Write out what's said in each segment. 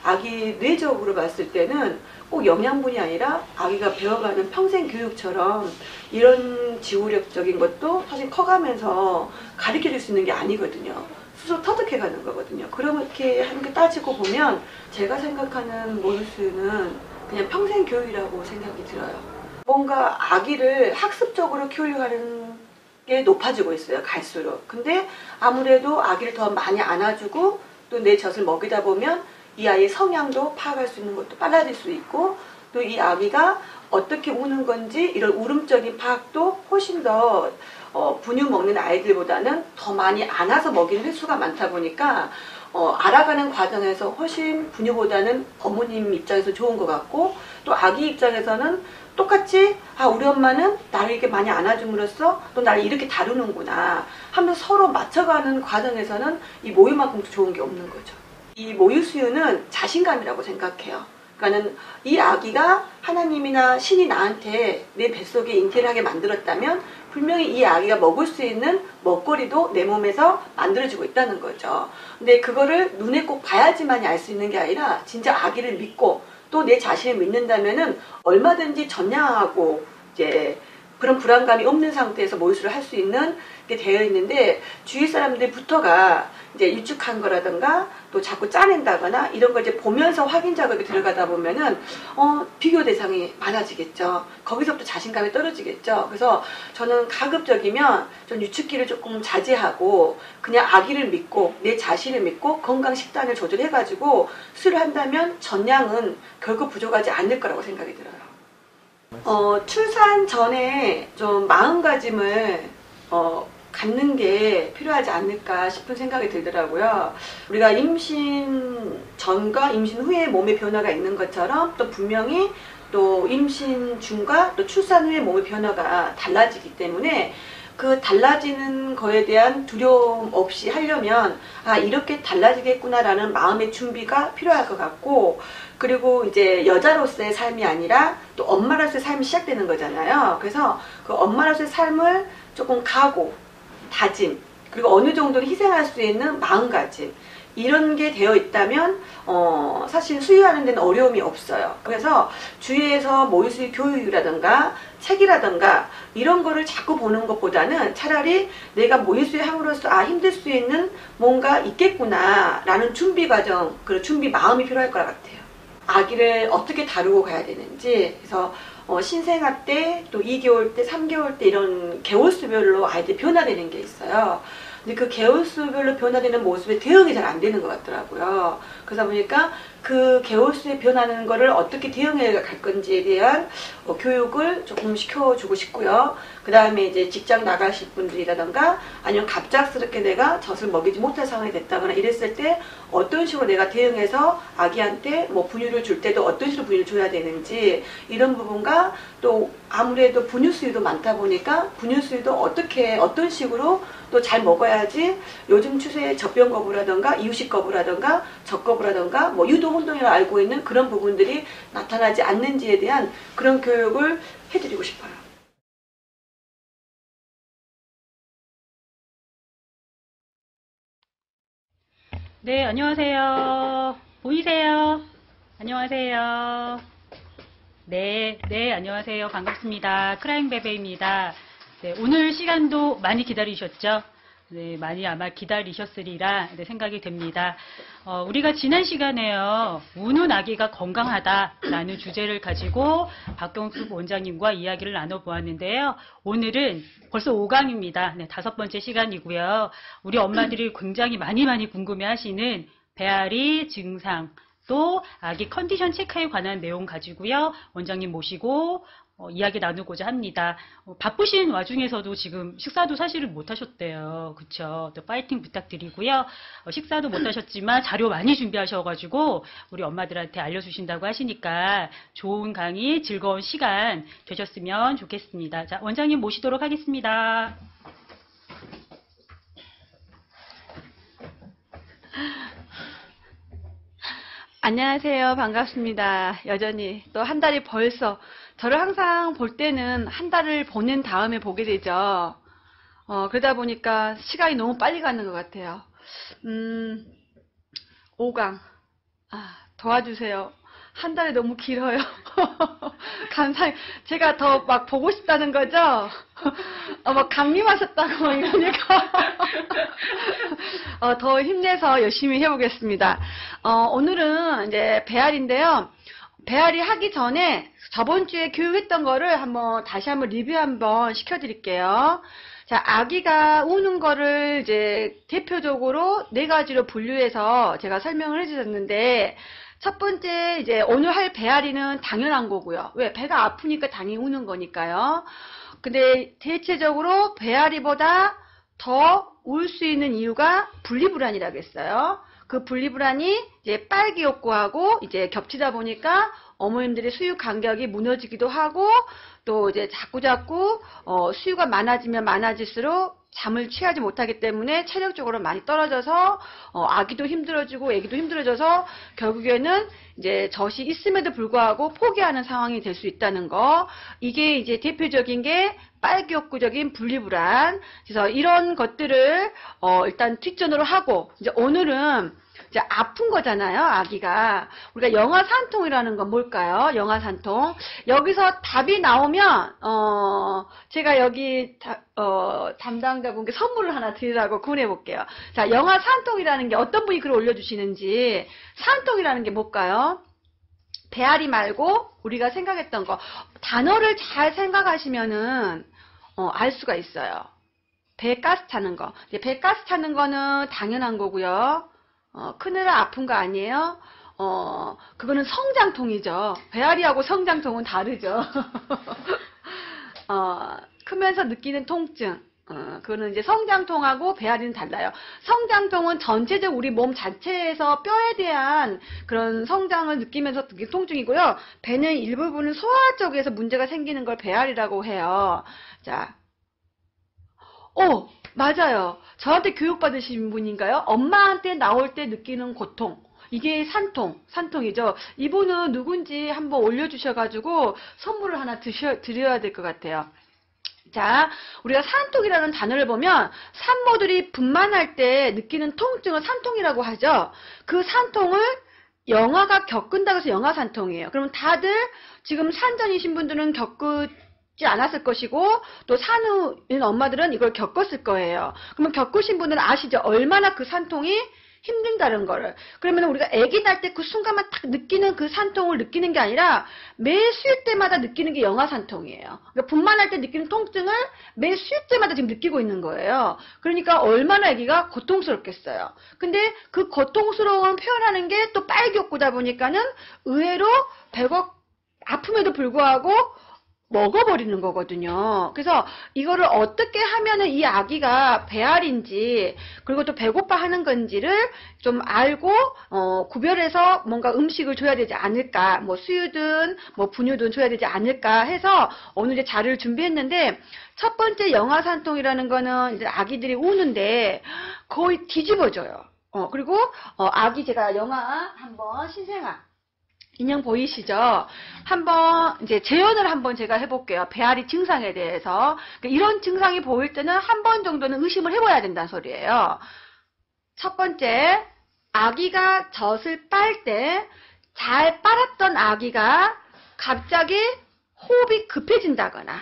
아기 뇌적으로 봤을 때는 꼭 영양분이 아니라 아기가 배워가는 평생 교육처럼 이런 지구력적인 것도 사실 커가면서 가르쳐 줄 수 있는 게 아니거든요. 스스로 터득해 가는 거거든요. 그렇게 하는 게 따지고 보면 제가 생각하는 모유수유는 그냥 평생 교육이라고 생각이 들어요. 뭔가 아기를 학습적으로 교육하는 게 높아지고 있어요, 갈수록. 근데 아무래도 아기를 더 많이 안아주고 또 내 젖을 먹이다 보면 이 아이의 성향도 파악할 수 있는 것도 빨라질 수 있고 또 이 아기가 어떻게 우는 건지 이런 울음적인 파악도 훨씬 더 분유 먹는 아이들보다는 더 많이 안아서 먹이는 횟수가 많다 보니까 알아가는 과정에서 훨씬 분유보다는 어머님 입장에서 좋은 것 같고 또 아기 입장에서는 똑같이 우리 엄마는 나를 이렇게 많이 안아줌으로써 또 나를 이렇게 다루는구나 하면서 서로 맞춰가는 과정에서는 이 모유만큼 좋은 게 없는 거죠. 이 모유수유는 자신감이라고 생각해요. 그러니까는 이 아기가 하나님이나 신이 나한테 내 뱃속에 잉태를 하게 만들었다면 분명히 이 아기가 먹을 수 있는 먹거리도 내 몸에서 만들어지고 있다는 거죠. 근데 그거를 눈에 꼭 봐야지만이 알 수 있는 게 아니라 진짜 아기를 믿고 또 내 자신을 믿는다면은 얼마든지 전향하고 이제 그런 불안감이 없는 상태에서 모유수유를 할 수 있는 게 되어 있는데 주위 사람들부터가 이제 유축한 거라든가 또 자꾸 짜낸다거나 이런 걸 이제 보면서 확인 작업이 들어가다 보면은 비교 대상이 많아지겠죠. 거기서부터 자신감이 떨어지겠죠. 그래서 저는 가급적이면 좀 유축기를 조금 자제하고 그냥 아기를 믿고 내 자신을 믿고 건강 식단을 조절해가지고 수유를 한다면 전량은 결코 부족하지 않을 거라고 생각이 들어요. 출산 전에 좀 마음가짐을 갖는 게 필요하지 않을까 싶은 생각이 들더라고요. 우리가 임신 전과 임신 후에 몸의 변화가 있는 것처럼 또 분명히 또 임신 중과 또 출산 후에 몸의 변화가 달라지기 때문에 그 달라지는 거에 대한 두려움 없이 하려면 이렇게 달라지겠구나라는 마음의 준비가 필요할 것 같고 그리고 이제 여자로서의 삶이 아니라 또 엄마로서의 삶이 시작되는 거잖아요. 그래서 그 엄마로서의 삶을 조금 각오, 다짐, 그리고 어느 정도는 희생할 수 있는 마음가짐 이런 게 되어 있다면 사실 수유하는 데는 어려움이 없어요. 그래서 주위에서 모유수유 교육이라든가 책이라든가 이런 거를 자꾸 보는 것보다는 차라리 내가 모유수유 함으로써 힘들 수 있는 뭔가 있겠구나 라는 준비 과정, 그 준비 마음이 필요할 것 같아요. 아기를 어떻게 다루고 가야 되는지 그래서 신생아 때 또 2개월 때 3개월 때 이런 개월수별로 아이들이 변화되는 게 있어요. 근데 그 개월수별로 변화되는 모습에 대응이 잘 안 되는 것 같더라고요. 그러다 보니까 그 개월수에 변하는 거를 어떻게 대응해 갈 건지에 대한 교육을 조금 시켜주고 싶고요. 그 다음에 이제 직장 나가실 분들이라던가 아니면 갑작스럽게 내가 젖을 먹이지 못할 상황이 됐다거나 이랬을 때 어떤 식으로 내가 대응해서 아기한테 뭐 분유를 줄 때도 어떤 식으로 분유를 줘야 되는지 이런 부분과 또 아무래도 분유수유도 많다 보니까 분유수유도 어떤 식으로 또 잘 먹어야지 요즘 추세의 젖병 거부라던가 이유식 거부라던가 젖거부라던가 뭐 유도 혼동이라고 알고 있는 그런 부분들이 나타나지 않는지에 대한 그런 교육을 해드리고 싶어요. 네, 안녕하세요. 보이세요? 안녕하세요. 네, 안녕하세요. 반갑습니다. 크라잉베베입니다. 네, 오늘 시간도 많이 기다리셨죠? 네, 많이 아마 기다리셨으리라 생각이 됩니다. 우리가 지난 시간에요, 우는 아기가 건강하다라는 주제를 가지고 박경숙 원장님과 이야기를 나눠보았는데요. 오늘은 벌써 5강입니다. 네, 5번째 시간이고요. 우리 엄마들이 굉장히 많이 궁금해하시는 배앓이 증상, 또 아기 컨디션 체크에 관한 내용 가지고요. 원장님 모시고 이야기 나누고자 합니다. 바쁘신 와중에서도 지금 식사도 사실은 못 하셨대요. 그쵸? 또 파이팅 부탁드리고요. 식사도 못 하셨지만 자료 많이 준비하셔가지고 우리 엄마들한테 알려주신다고 하시니까 좋은 강의, 즐거운 시간 되셨으면 좋겠습니다. 자, 원장님 모시도록 하겠습니다. 안녕하세요. 반갑습니다. 여전히 또 한 달이 벌써 저를 항상 볼 때는 한 달을 보낸 다음에 보게 되죠. 그러다 보니까 시간이 너무 빨리 가는 것 같아요. 5강. 도와주세요. 한 달이 너무 길어요. 감사해요. 제가 더 막 보고 싶다는 거죠? 막 강림하셨다고 막 이러니까. 더 힘내서 열심히 해보겠습니다. 오늘은 이제 배앓이인데요. 배앓이 하기 전에 저번 주에 교육했던 거를 다시 한번 리뷰 한번 시켜드릴게요. 자, 아기가 우는 거를 이제 대표적으로 4가지로 분류해서 제가 설명을 해주셨는데, 첫 번째, 이제 오늘 할 배앓이는 당연한 거고요. 왜? 배가 아프니까 당연히 우는 거니까요. 근데 대체적으로 배앓이보다 더 울 수 있는 이유가 분리불안이라고 했어요. 그 분리불안이 이제 빨기 욕구하고 이제 겹치다 보니까 어머님들의 수유 간격이 무너지기도 하고, 또 이제 자꾸자꾸 수유가 많아지면 많아질수록 잠을 취하지 못하기 때문에 체력적으로 많이 떨어져서 아기도 힘들어지고 애기도 힘들어져서 결국에는 이제 젖이 있음에도 불구하고 포기하는 상황이 될 수 있다는 거. 이게 이제 대표적인 게 빨기욕구적인 분리불안. 그래서 이런 것들을 일단 뒷전으로 하고, 이제 오늘은 이제 아픈 거잖아요, 아기가. 우리가 영아산통이라는 건 뭘까요? 영아산통. 여기서 답이 나오면, 제가 여기, 담당자분께 선물을 하나 드리라고 권해볼게요. 자, 영아산통이라는 게 어떤 분이 글을 올려주시는지, 산통이라는 게 뭘까요? 배앓이 말고, 우리가 생각했던 거. 단어를 잘 생각하시면은, 알 수가 있어요. 배가스 타는 거. 배가스 타는 거는 당연한 거고요. 크느라 아픈 거 아니에요? 그거는 성장통이죠. 배앓이하고 성장통은 다르죠. 크면서 느끼는 통증. 그거는 이제 성장통하고 배앓이는 달라요. 성장통은 전체적 우리 몸 자체에서 뼈에 대한 그런 성장을 느끼면서 느끼는 통증이고요. 배는 일부분은 소화 쪽에서 문제가 생기는 걸 배앓이라고 해요. 자, 맞아요. 저한테 교육받으신 분인가요? 엄마한테 나올 때 느끼는 고통. 이게 산통이죠. 이분은 누군지 한번 올려주셔가지고 선물을 하나 드려야 될 것 같아요. 자, 우리가 산통이라는 단어를 보면 산모들이 분만할 때 느끼는 통증을 산통이라고 하죠. 그 산통을 영아가 겪는다고 해서 영아산통이에요. 그러면 다들 지금 산전이신 분들은 겪지 않았을 것이고, 또 산후인 엄마들은 이걸 겪었을 거예요. 그러면 겪으신 분들은 아시죠? 얼마나 그 산통이 힘든다는 거를. 그러면 우리가 아기 낳을 때 그 순간만 딱 느끼는 그 산통을 느끼는 게 아니라 매 수유 때마다 느끼는 게 영아산통이에요. 그러니까 분만할 때 느끼는 통증을 매 수유 때마다 지금 느끼고 있는 거예요. 그러니까 얼마나 아기가 고통스럽겠어요. 근데 그 고통스러움을 표현하는 게 또 빨기욕구다 보니까는 의외로 배가 아픔에도 불구하고 먹어버리는 거거든요. 그래서 이거를 어떻게 하면은 이 아기가 배앓인지, 그리고 또 배고파 하는 건지를 좀 알고 구별해서 뭔가 음식을 줘야 되지 않을까, 뭐 수유든 뭐 분유든 줘야 되지 않을까 해서 오늘 이제 자료를 준비했는데, 첫 번째 영아산통이라는 거는 이제 아기들이 우는데 거의 뒤집어져요. 그리고 아기, 제가 영아 한번 신생아 인형 보이시죠? 한번 이제 재현을 한번 제가 해볼게요. 배앓이 증상에 대해서. 그러니까 이런 증상이 보일 때는 한 번 정도는 의심을 해봐야 된다는 소리예요. 첫 번째, 아기가 젖을 빨 때 잘 빨았던 아기가 갑자기 호흡이 급해진다거나,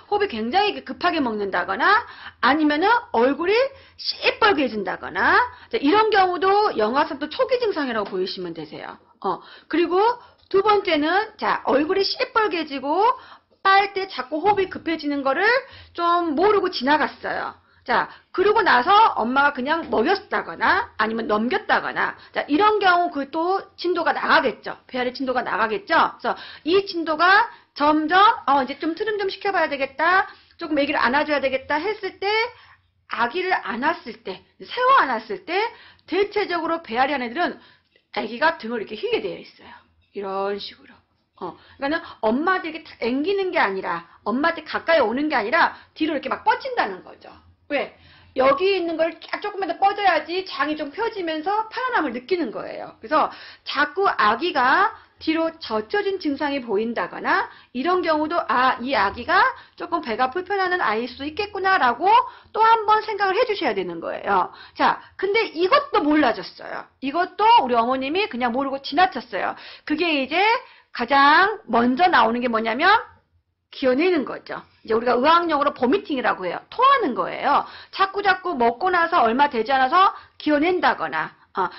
호흡이 굉장히 급하게 먹는다거나, 아니면은 얼굴이 시뻘개진다거나, 이런 경우도 영아산통 초기 증상이라고 보시면 되세요. 그리고 두 번째는, 자, 얼굴이 시뻘개지고 빨 때 자꾸 호흡이 급해지는 거를 좀 모르고 지나갔어요. 자, 그러고 나서 엄마가 그냥 먹였다거나 아니면 넘겼다거나, 자, 이런 경우 그 또 진도가 나가겠죠. 배앓이 진도가 나가겠죠. 그래서 이 진도가 점점 이제 좀 트림 좀 시켜봐야 되겠다, 조금 아기를 안아줘야 되겠다 했을 때, 아기를 안았을 때, 세워 안았을 때 대체적으로 배앓이 하는 애들은 아기가 등을 이렇게 휘게 되어 있어요. 이런 식으로. 그러니까는 엄마한테 이렇게 앵기는 게 아니라, 엄마한테 가까이 오는 게 아니라 뒤로 이렇게 막 뻗친다는 거죠. 왜? 여기 있는 걸 쫙 조금만 더 뻗어야지 장이 좀 펴지면서 편안함을 느끼는 거예요. 그래서 자꾸 아기가 뒤로 젖혀진 증상이 보인다거나 이런 경우도 이 아기가 조금 배가 불편하는 아이일 수도 있겠구나라고 또 한 번 생각을 해주셔야 되는 거예요. 자, 근데 이것도 몰라졌어요. 이것도 우리 어머님이 그냥 모르고 지나쳤어요. 그게 이제 가장 먼저 나오는 게 뭐냐면 기어내는 거죠. 이제 우리가 의학용어로 보미팅이라고 해요. 토하는 거예요. 자꾸 먹고 나서 얼마 되지 않아서 기어낸다거나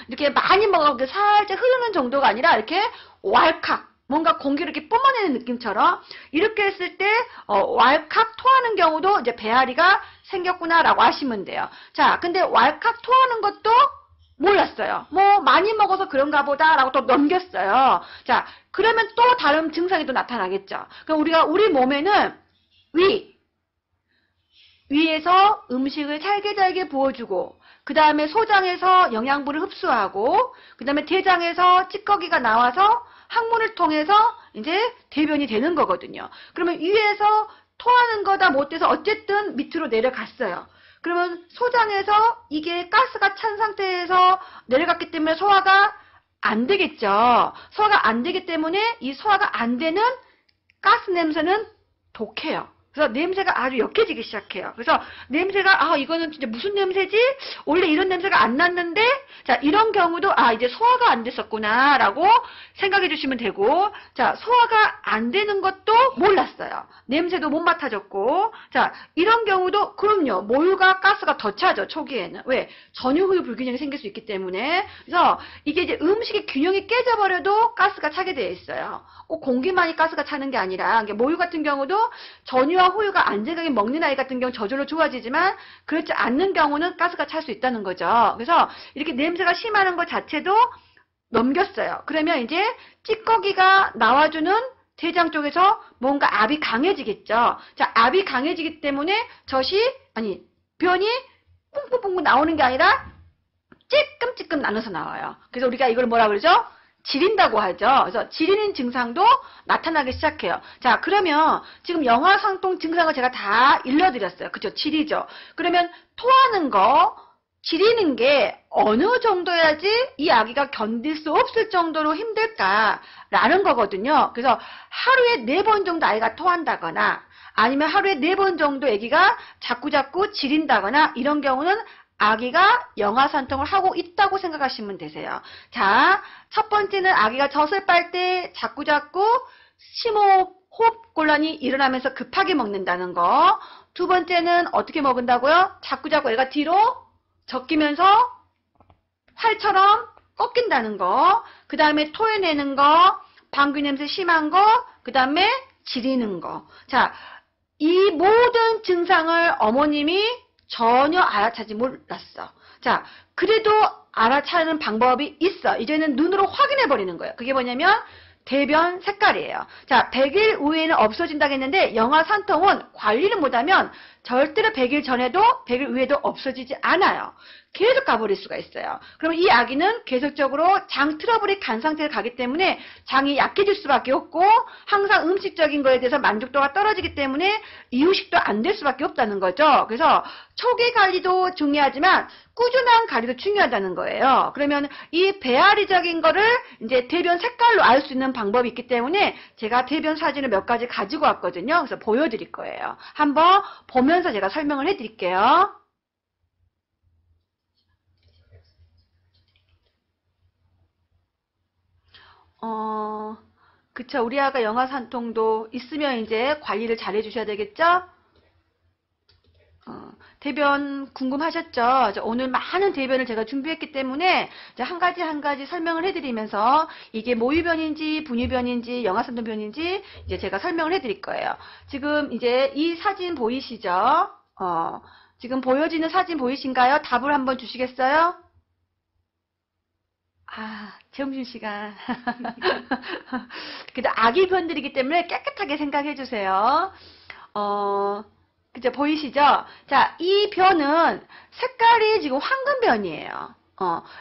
이렇게 많이 먹어도 살짝 흐르는 정도가 아니라 이렇게 왈칵 뭔가 공기를 이렇게 뿜어내는 느낌처럼 이렇게 했을 때 왈칵 토하는 경우도 이제 배앓이가 생겼구나라고 하시면 돼요. 자, 근데 왈칵 토하는 것도 몰랐어요. 뭐 많이 먹어서 그런가 보다라고 또 넘겼어요. 자, 그러면 또 다른 증상이 또 나타나겠죠. 그럼 우리 몸에는 위에서 음식을 잘게 부어주고 그 다음에 소장에서 영양분을 흡수하고 그 다음에 대장에서 찌꺼기가 나와서 항문을 통해서 이제 대변이 되는 거거든요. 그러면 위에서 토하는 거다 못해서 어쨌든 밑으로 내려갔어요. 그러면 소장에서 이게 가스가 찬 상태에서 내려갔기 때문에 소화가 안 되겠죠. 소화가 안 되기 때문에 이 소화가 안 되는 가스 냄새는 독해요. 그래서 냄새가 아주 역해지기 시작해요. 그래서 냄새가 이거는 진짜 무슨 냄새지? 원래 이런 냄새가 안 났는데 자, 이런 경우도 이제 소화가 안 됐었구나 라고 생각해 주시면 되고 자, 소화가 안 되는 것도 몰랐어요. 냄새도 못 맡아졌고 자, 이런 경우도 그럼요. 모유가 가스가 더 차죠. 초기에는. 왜? 전유후유 불균형이 생길 수 있기 때문에 그래서 이게 이제 음식의 균형이 깨져버려도 가스가 차게 되어 있어요. 꼭 공기만이 가스가 차는 게 아니라 모유 같은 경우도 전유와 후유가 안정하게 먹는 아이 같은 경우 저절로 좋아지지만 그렇지 않는 경우는 가스가 찰 수 있다는 거죠. 그래서 이렇게 냄새가 심하는 것 자체도 넘겼어요. 그러면 이제 찌꺼기가 나와주는 대장 쪽에서 뭔가 압이 강해지겠죠. 자, 압이 강해지기 때문에 변이 뿡뿡뿡 나오는 게 아니라 찔끔찔끔 나눠서 나와요. 그래서 우리가 이걸 뭐라 그러죠? 지린다고 하죠. 그래서 지리는 증상도 나타나기 시작해요. 자, 그러면 지금 영아상통 증상을 제가 다 일러드렸어요. 그죠? 지리죠. 그러면 토하는 거, 지리는 게 어느 정도야지 이 아기가 견딜 수 없을 정도로 힘들까라는 거거든요. 그래서 하루에 4번 정도 아이가 토한다거나 아니면 하루에 4번 정도 아기가 자꾸 지린다거나 이런 경우는 아기가 영아산통을 하고 있다고 생각하시면 되세요. 자, 첫 번째는 아기가 젖을 빨 때 자꾸 심호흡, 호흡곤란이 일어나면서 급하게 먹는다는 거. 두 번째는 어떻게 먹는다고요? 자꾸 애가 뒤로 적기면서 활처럼 꺾인다는 거. 그 다음에 토해내는 거, 방귀 냄새 심한 거, 그 다음에 지리는 거. 자, 이 모든 증상을 어머님이 전혀 알아차지 몰랐어. 자, 그래도 알아차는 방법이 있어. 이제는 눈으로 확인해 버리는 거예요. 그게 뭐냐면 대변 색깔이에요. 자, 100일 후에는 없어진다고 했는데 영아산통은 관리를 못하면 절대로 100일 전에도 100일 후에도 없어지지 않아요. 계속 가버릴 수가 있어요. 그러면 이 아기는 계속적으로 장 트러블이 간 상태로 가기 때문에 장이 약해질 수밖에 없고 항상 음식적인 거에 대해서 만족도가 떨어지기 때문에 이유식도 안 될 수밖에 없다는 거죠. 그래서 초기 관리도 중요하지만 꾸준한 관리도 중요하다는 거예요. 그러면 이 배앓이적인 거를 이제 대변 색깔로 알 수 있는 방법이 있기 때문에 제가 대변 사진을 몇 가지 가지고 왔거든요. 그래서 보여드릴 거예요. 한번 보면서 제가 설명을 해드릴게요. 그쵸. 우리 아가 영아산통도 있으면 이제 관리를 잘 해주셔야 되겠죠? 대변 궁금하셨죠? 오늘 많은 대변을 제가 준비했기 때문에 이제 한 가지 설명을 해드리면서 이게 모유변인지 분유변인지 영아산통변인지 이제 제가 설명을 해드릴 거예요. 지금 이제 이 사진 보이시죠? 지금 보여지는 사진 보이신가요? 답을 한번 주시겠어요? 점심시간. 그래도 아기 변들이기 때문에 깨끗하게 생각해 주세요. 그죠? 보이시죠? 자, 이 변은 색깔이 지금 황금변이에요.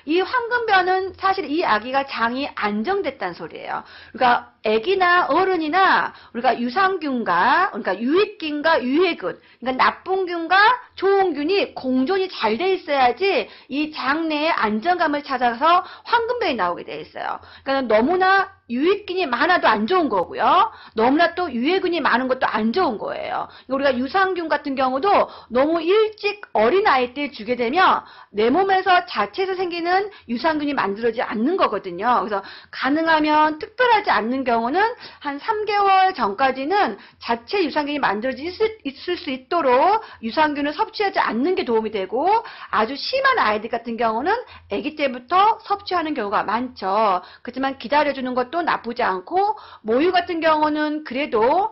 이 황금변은 사실 이 아기가 장이 안정됐다는 소리예요. 그러니까 아기나 어른이나 우리가 유산균과 그러니까 유익균과 유해균, 그러니까 나쁜 균과 좋은 균이 공존이 잘 돼 있어야지 이 장 내에 안정감을 찾아서 황금변이 나오게 돼 있어요. 그러니까 너무나 유익균이 많아도 안 좋은 거고요. 너무나 또 유해균이 많은 것도 안 좋은 거예요. 우리가 유산균 같은 경우도 너무 일찍 어린 아이 때 주게 되면 내 몸에서 자체에서 생기는 유산균이 만들어지지 않는 거거든요. 그래서 가능하면 특별하지 않는 경우는 한 3개월 전까지는 자체 유산균이 만들어질 수 있도록 유산균을 섭취하지 않는 게 도움이 되고, 아주 심한 아이들 같은 경우는 아기 때부터 섭취하는 경우가 많죠. 그렇지만 기다려주는 것도 나쁘지 않고, 모유 같은 경우는 그래도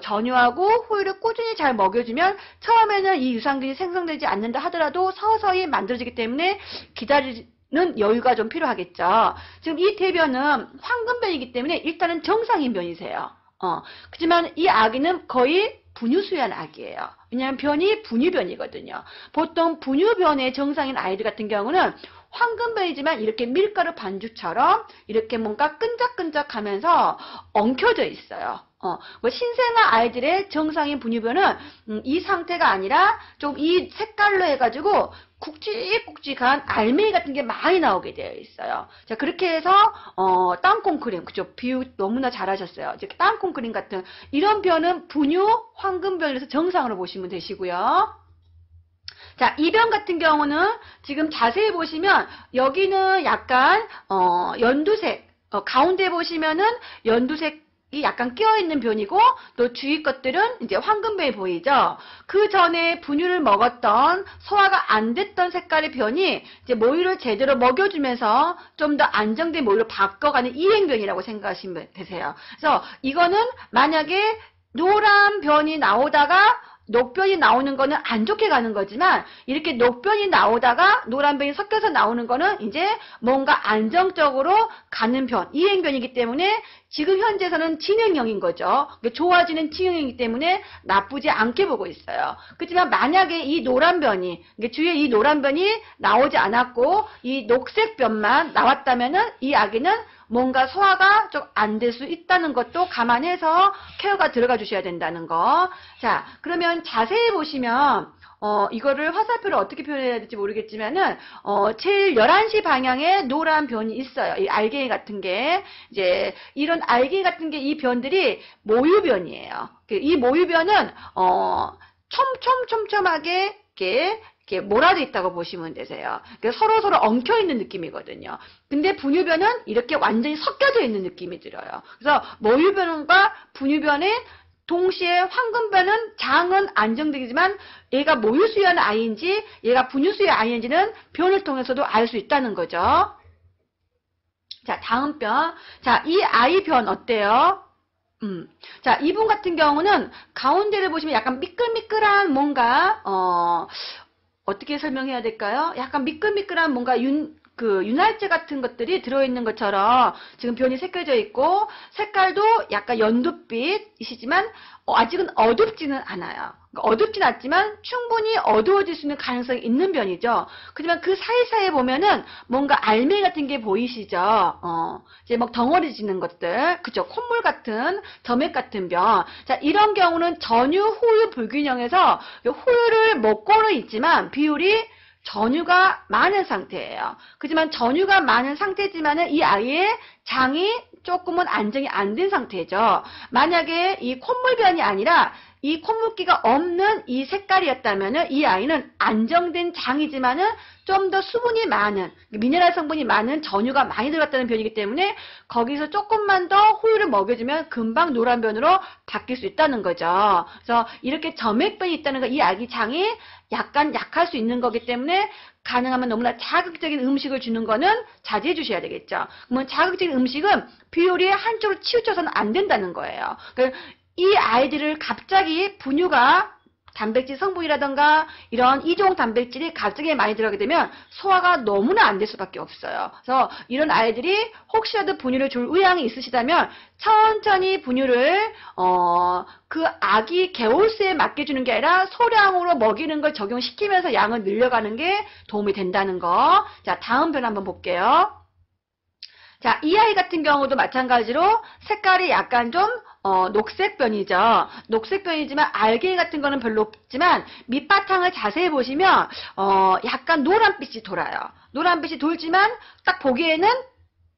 전유하고 후유를 꾸준히 잘 먹여주면 처음에는 이 유산균이 생성되지 않는다 하더라도 서서히 만들어지기 때문에 기다리는 여유가 좀 필요하겠죠. 지금 이 대변은 황금변이기 때문에 일단은 정상인 변이세요. 그렇지만 이 아기는 거의 분유수유한 아기예요. 왜냐하면 변이 분유변이거든요. 보통 분유변의 정상인 아이들 같은 경우는 황금변이지만 이렇게 밀가루 반죽처럼 이렇게 뭔가 끈적끈적하면서 엉켜져 있어요. 뭐 신생아 아이들의 정상인 분유변은 이 상태가 아니라 좀 이 색깔로 해가지고 굵직굵직한 알맹이 같은 게 많이 나오게 되어 있어요. 자, 그렇게 해서 땅콩크림, 그죠? 비유 너무나 잘하셨어요. 이제 땅콩크림 같은 이런 변은 분유 황금변에서 정상으로 보시면 되시고요. 자, 이 변 같은 경우는 지금 자세히 보시면 여기는 약간 연두색, 가운데 보시면은 연두색 이 약간 끼어있는 변이고, 또 주위 것들은 이제 황금변이 보이죠. 그 전에 분유를 먹었던 소화가 안 됐던 색깔의 변이 이제 모유를 제대로 먹여주면서 좀 더 안정된 모유로 바꿔가는 이행변이라고 생각하시면 되세요. 그래서 이거는 만약에 노란 변이 나오다가 녹변이 나오는 거는 안 좋게 가는 거지만, 이렇게 녹변이 나오다가 노란변이 섞여서 나오는 거는 이제 뭔가 안정적으로 가는 변, 이행변이기 때문에 지금 현재에서는 진행형인 거죠. 좋아지는 진행형이기 때문에 나쁘지 않게 보고 있어요. 그렇지만 만약에 이 노란변이, 주위에 이 노란변이 나오지 않았고 이 녹색변만 나왔다면은 이 아기는 뭔가 소화가 좀 안 될 수 있다는 것도 감안해서 케어가 들어가 주셔야 된다는 거. 자, 그러면 자세히 보시면 이거를 화살표를 어떻게 표현해야 될지 모르겠지만은 제일 11시 방향에 노란 변이 있어요. 이 알갱이 같은 게, 이제 이런 알갱이 같은 게, 이 변들이 모유변이에요. 이 모유변은 촘촘하게 이렇게 몰아져 있다고 보시면 되세요. 서로 엉켜있는 느낌이거든요. 근데 분유변은 이렇게 완전히 섞여져 있는 느낌이 들어요. 그래서 모유변과 분유변의 동시에 황금변은 장은 안정되지만 얘가 모유수유하는 아이인지 얘가 분유수유의 아이인지는 변을 통해서도 알 수 있다는 거죠. 자, 다음 변. 자, 이 아이 변 어때요? 자, 이분 같은 경우는 가운데를 보시면 약간 미끌미끌한 뭔가 어떻게 설명해야 될까요? 약간 미끌미끌한 뭔가 윤활제 같은 것들이 들어있는 것처럼 지금 변이 새겨져 있고, 색깔도 약간 연두빛이시지만 아직은 어둡지는 않아요. 어둡진 않지만 충분히 어두워질 수 있는 가능성이 있는 변이죠. 그렇지만 그 사이사이에 보면은 뭔가 알맹이 같은 게 보이시죠? 이제 막 덩어리지는 것들, 그죠? 콧물 같은, 점액 같은 변. 자, 이런 경우는 전유, 후유 불균형에서 후유를 먹고는 있지만 비율이 전유가 많은 상태예요. 그렇지만 전유가 많은 상태지만은 이 아이의 장이 조금은 안정이 안 된 상태죠. 만약에 이 콧물변이 아니라 이 콧물기가 없는 이 색깔이었다면은 이 아이는 안정된 장이지만은 좀 더 수분이 많은, 미네랄 성분이 많은 전유가 많이 들어갔다는 변이기 때문에 거기서 조금만 더 후유를 먹여주면 금방 노란 변으로 바뀔 수 있다는 거죠. 그래서 이렇게 점액변이 있다는 거, 이 아기 장이 약간 약할 수 있는 거기 때문에 가능하면 너무나 자극적인 음식을 주는 거는 자제해 주셔야 되겠죠. 그러면 자극적인 음식은 비율이 한쪽으로 치우쳐서는 안 된다는 거예요. 그러니까 이 아이들을 갑자기 분유가 단백질 성분이라던가 이런 이종 단백질이 갑자기 많이 들어가게 되면 소화가 너무나 안 될 수밖에 없어요. 그래서 이런 아이들이 혹시라도 분유를 줄 의향이 있으시다면 천천히 분유를 그 아기 개월수에 맞게 주는 게 아니라 소량으로 먹이는 걸 적용시키면서 양을 늘려가는 게 도움이 된다는 거. 자, 다음 변 한번 볼게요. 자, 이 아이 같은 경우도 마찬가지로 색깔이 약간 좀 녹색 변이죠. 녹색 변이지만 알갱이 같은 거는 별로 없지만 밑바탕을 자세히 보시면 약간 노란빛이 돌아요. 노란빛이 돌지만 딱 보기에는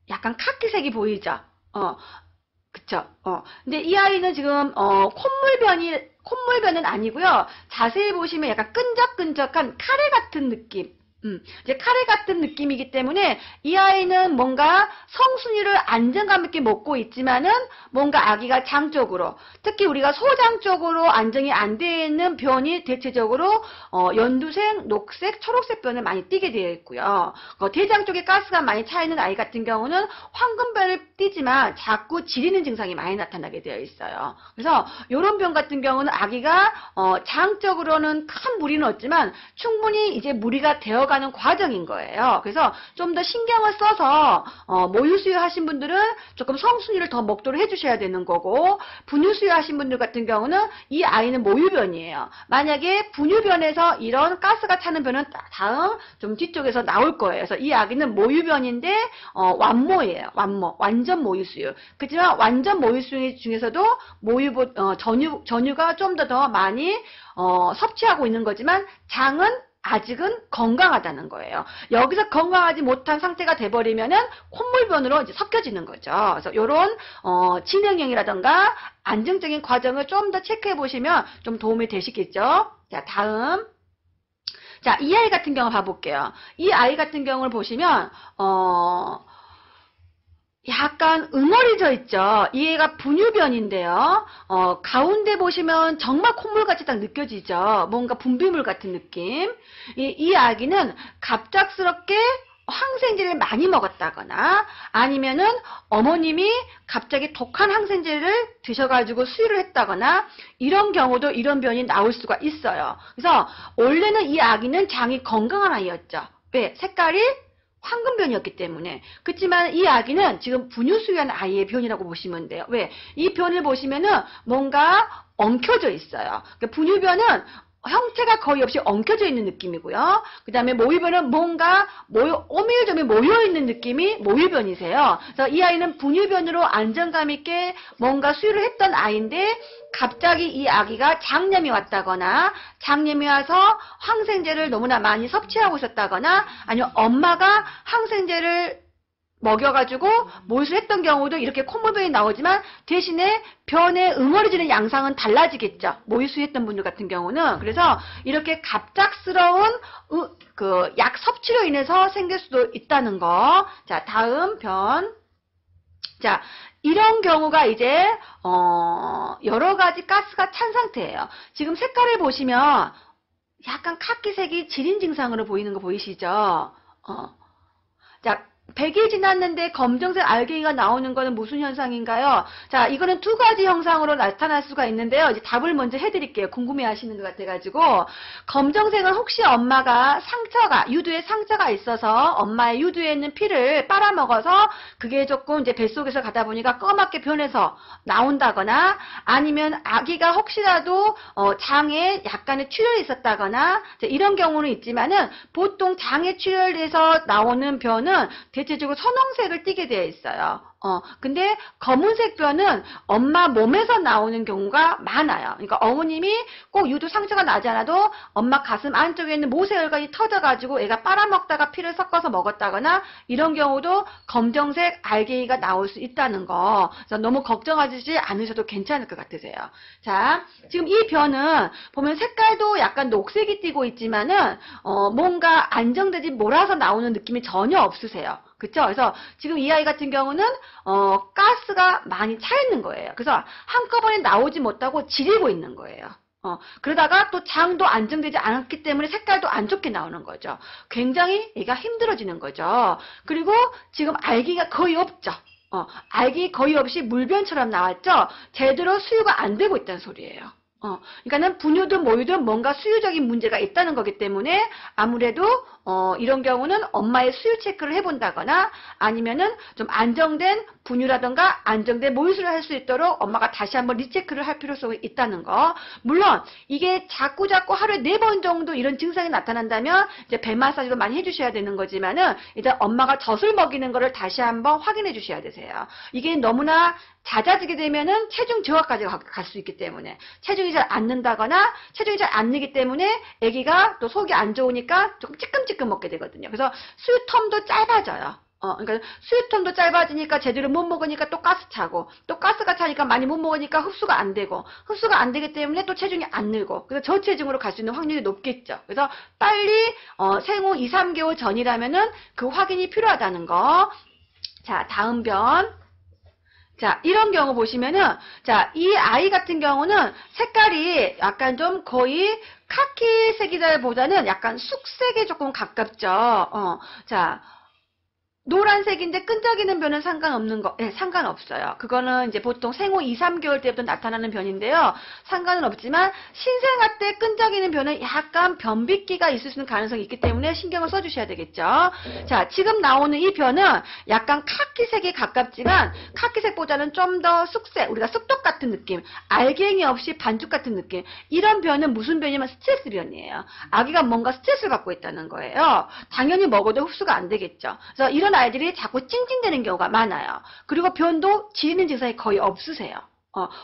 약간 카키색이 보이죠. 그쵸. 근데 이 아이는 지금 콧물변은 아니고요. 자세히 보시면 약간 끈적끈적한 카레 같은 느낌. 이제 카레 같은 느낌이기 때문에 이 아이는 뭔가 성순이를 안정감 있게 먹고 있지만은 뭔가 아기가 장 쪽으로, 특히 우리가 소장 쪽으로 안정이 안 되는 변이 대체적으로 연두색, 녹색, 초록색 변을 많이 띠게 되어 있고요. 대장 쪽에 가스가 많이 차 있는 아이 같은 경우는 황금변을 띠지만 자꾸 지리는 증상이 많이 나타나게 되어 있어요. 그래서 이런 변 같은 경우는 아기가 장 쪽으로는 큰 무리는 없지만 충분히 이제 무리가 되어가는 과정인 거예요. 그래서 좀 더 신경을 써서 모유 수유하신 분들은 조금 성순이를 더 먹도록 해주셔야 되는 거고, 분유 수유하신 분들 같은 경우는 이 아이는 모유변이에요. 만약에 분유변에서 이런 가스가 차는 변은 다음 좀 뒤쪽에서 나올 거예요. 그래서 이 아기는 모유변인데 완모예요. 완모, 완전 모유 수유. 그렇지만 완전 모유 수유 중에서도 전유가 좀 더 많이 섭취하고 있는 거지만 장은 아직은 건강하다는 거예요. 여기서 건강하지 못한 상태가 돼버리면은 콧물변으로 이제 섞여지는 거죠. 그래서 이런 진행형이라던가 안정적인 과정을 좀 더 체크해 보시면 좀 도움이 되시겠죠. 자, 다음. 자, 이 아이 같은 경우 봐볼게요. 이 아이 같은 경우를 보시면 약간 응어리져 있죠. 이 애가 분유변인데요. 가운데 보시면 정말 콧물같이 딱 느껴지죠. 뭔가 분비물 같은 느낌. 이 아기는 갑작스럽게 항생제를 많이 먹었다거나 아니면은 어머님이 갑자기 독한 항생제를 드셔가지고 수유를 했다거나 이런 경우도 이런 변이 나올 수가 있어요. 그래서 원래는 이 아기는 장이 건강한 아이였죠. 왜? 색깔이 황금변이었기 때문에. 그렇지만 이 아기는 지금 분유 수유한 아이의 변이라고 보시면 돼요. 왜? 이 변을 보시면은 뭔가 엉켜져 있어요. 그러니까 분유변은 형태가 거의 없이 엉켜져 있는 느낌이고요. 그 다음에 모유변은 뭔가 오밀조밀 모여있는 느낌이 모유변이세요. 그래서 이 아이는 분유변으로 안정감 있게 뭔가 수유를 했던 아이인데 갑자기 이 아기가 장염이 왔다거나 장염이 와서 항생제를 너무나 많이 섭취하고 있었다거나 아니면 엄마가 항생제를 먹여가지고 모유수를 했던 경우도 이렇게 콧물변이 나오지만 대신에 변에 응어리지는 양상은 달라지겠죠. 모유수유 했던 분들 같은 경우는. 그래서 이렇게 갑작스러운 그 약 섭취로 인해서 생길 수도 있다는 거. 자, 다음 변. 자, 이런 경우가 이제 여러 가지 가스가 찬 상태예요. 지금 색깔을 보시면 약간 카키색이 지린 증상으로 보이는 거 보이시죠? 자, 100일 지났는데 검정색 알갱이가 나오는 거는 무슨 현상인가요? 자, 이거는 두 가지 형상으로 나타날 수가 있는데요. 이제 답을 먼저 해드릴게요. 궁금해 하시는 것 같아가지고. 검정색은 혹시 엄마가 유두에 상처가 있어서 엄마의 유두에 있는 피를 빨아먹어서 그게 조금 이제 뱃속에서 가다 보니까 검맣게 변해서 나온다거나 아니면 아기가 혹시라도 장에 약간의 출혈이 있었다거나 이런 경우는 있지만은 보통 장에 출혈해서 나오는 변은 대체적으로 선홍색을 띠게 되어 있어요. 근데 검은색 변은 엄마 몸에서 나오는 경우가 많아요. 그러니까 어머님이 꼭 유두 상처가 나지 않아도 엄마 가슴 안쪽에 있는 모세혈관이 터져가지고 애가 빨아먹다가 피를 섞어서 먹었다거나 이런 경우도 검정색 알갱이가 나올 수 있다는 거. 그래서 너무 걱정하지 않으셔도 괜찮을 것 같으세요. 자, 지금 이 변은 보면 색깔도 약간 녹색이 띠고 있지만은 뭔가 안정되지 몰아서 나오는 느낌이 전혀 없으세요. 그쵸? 그래서 지금 이 아이 같은 경우는 가스가 많이 차 있는 거예요. 그래서 한꺼번에 나오지 못하고 지리고 있는 거예요. 그러다가 또 장도 안정되지 않았기 때문에 색깔도 안 좋게 나오는 거죠. 굉장히 얘가 힘들어지는 거죠. 그리고 지금 알갱이가 거의 없죠. 알갱이 거의 없이 물변처럼 나왔죠. 제대로 수유가 안 되고 있다는 소리예요. 그러니까는 분유든 모유든 뭔가 수유적인 문제가 있다는 거기 때문에 아무래도 이런 경우는 엄마의 수유 체크를 해본다거나 아니면은 좀 안정된 분유라던가 안정된 모유수를 할 수 있도록 엄마가 다시 한번 리체크를 할 필요성이 있다는 거. 물론 이게 자꾸 하루에 4번 정도 이런 증상이 나타난다면 이제 배 마사지도 많이 해주셔야 되는 거지만은 일단 엄마가 젖을 먹이는 거를 다시 한번 확인해 주셔야 되세요. 이게 너무나 잦아지게 되면은 체중 저하까지 갈 수 있기 때문에 체중이 잘 안 는다거나 체중이 잘 안 느기 때문에 아기가 또 속이 안 좋으니까 조금 찌끔찌끔 먹게 되거든요. 그래서 수유텀도 짧아져요. 그러니까 수유텀도 짧아지니까 제대로 못 먹으니까 또 가스 차고, 또 가스가 차니까 많이 못 먹으니까 흡수가 안 되고, 흡수가 안 되기 때문에 또 체중이 안 늘고, 그래서 저체중으로 갈 수 있는 확률이 높겠죠. 그래서 빨리 생후 2, 3개월 전이라면은 그 확인이 필요하다는 거. 자, 다음 변. 자, 이런 경우 보시면은, 자, 이 아이 같은 경우는 색깔이 약간 좀 거의 카키색이라기보다는 약간 쑥색에 조금 가깝죠. 자, 노란색인데 끈적이는 변은 상관없어요. 그거는 이제 보통 생후 2, 3개월 때부터 나타나는 변인데요. 상관은 없지만 신생아 때 끈적이는 변은 약간 변비기가 있을 수 있는 가능성이 있기 때문에 신경을 써주셔야 되겠죠. 자, 지금 나오는 이 변은 약간 카키색에 가깝지만 카키색보다는 좀 더 쑥색, 우리가 쑥떡 같은 느낌, 알갱이 없이 반죽 같은 느낌. 이런 변은 무슨 변이면 스트레스 변이에요. 아기가 뭔가 스트레스를 받고 있다는 거예요. 당연히 먹어도 흡수가 안 되겠죠. 그래서 이런 아이들이 자꾸 찡찡대는 경우가 많아요. 그리고 변도 지리는 증상이 거의 없으세요.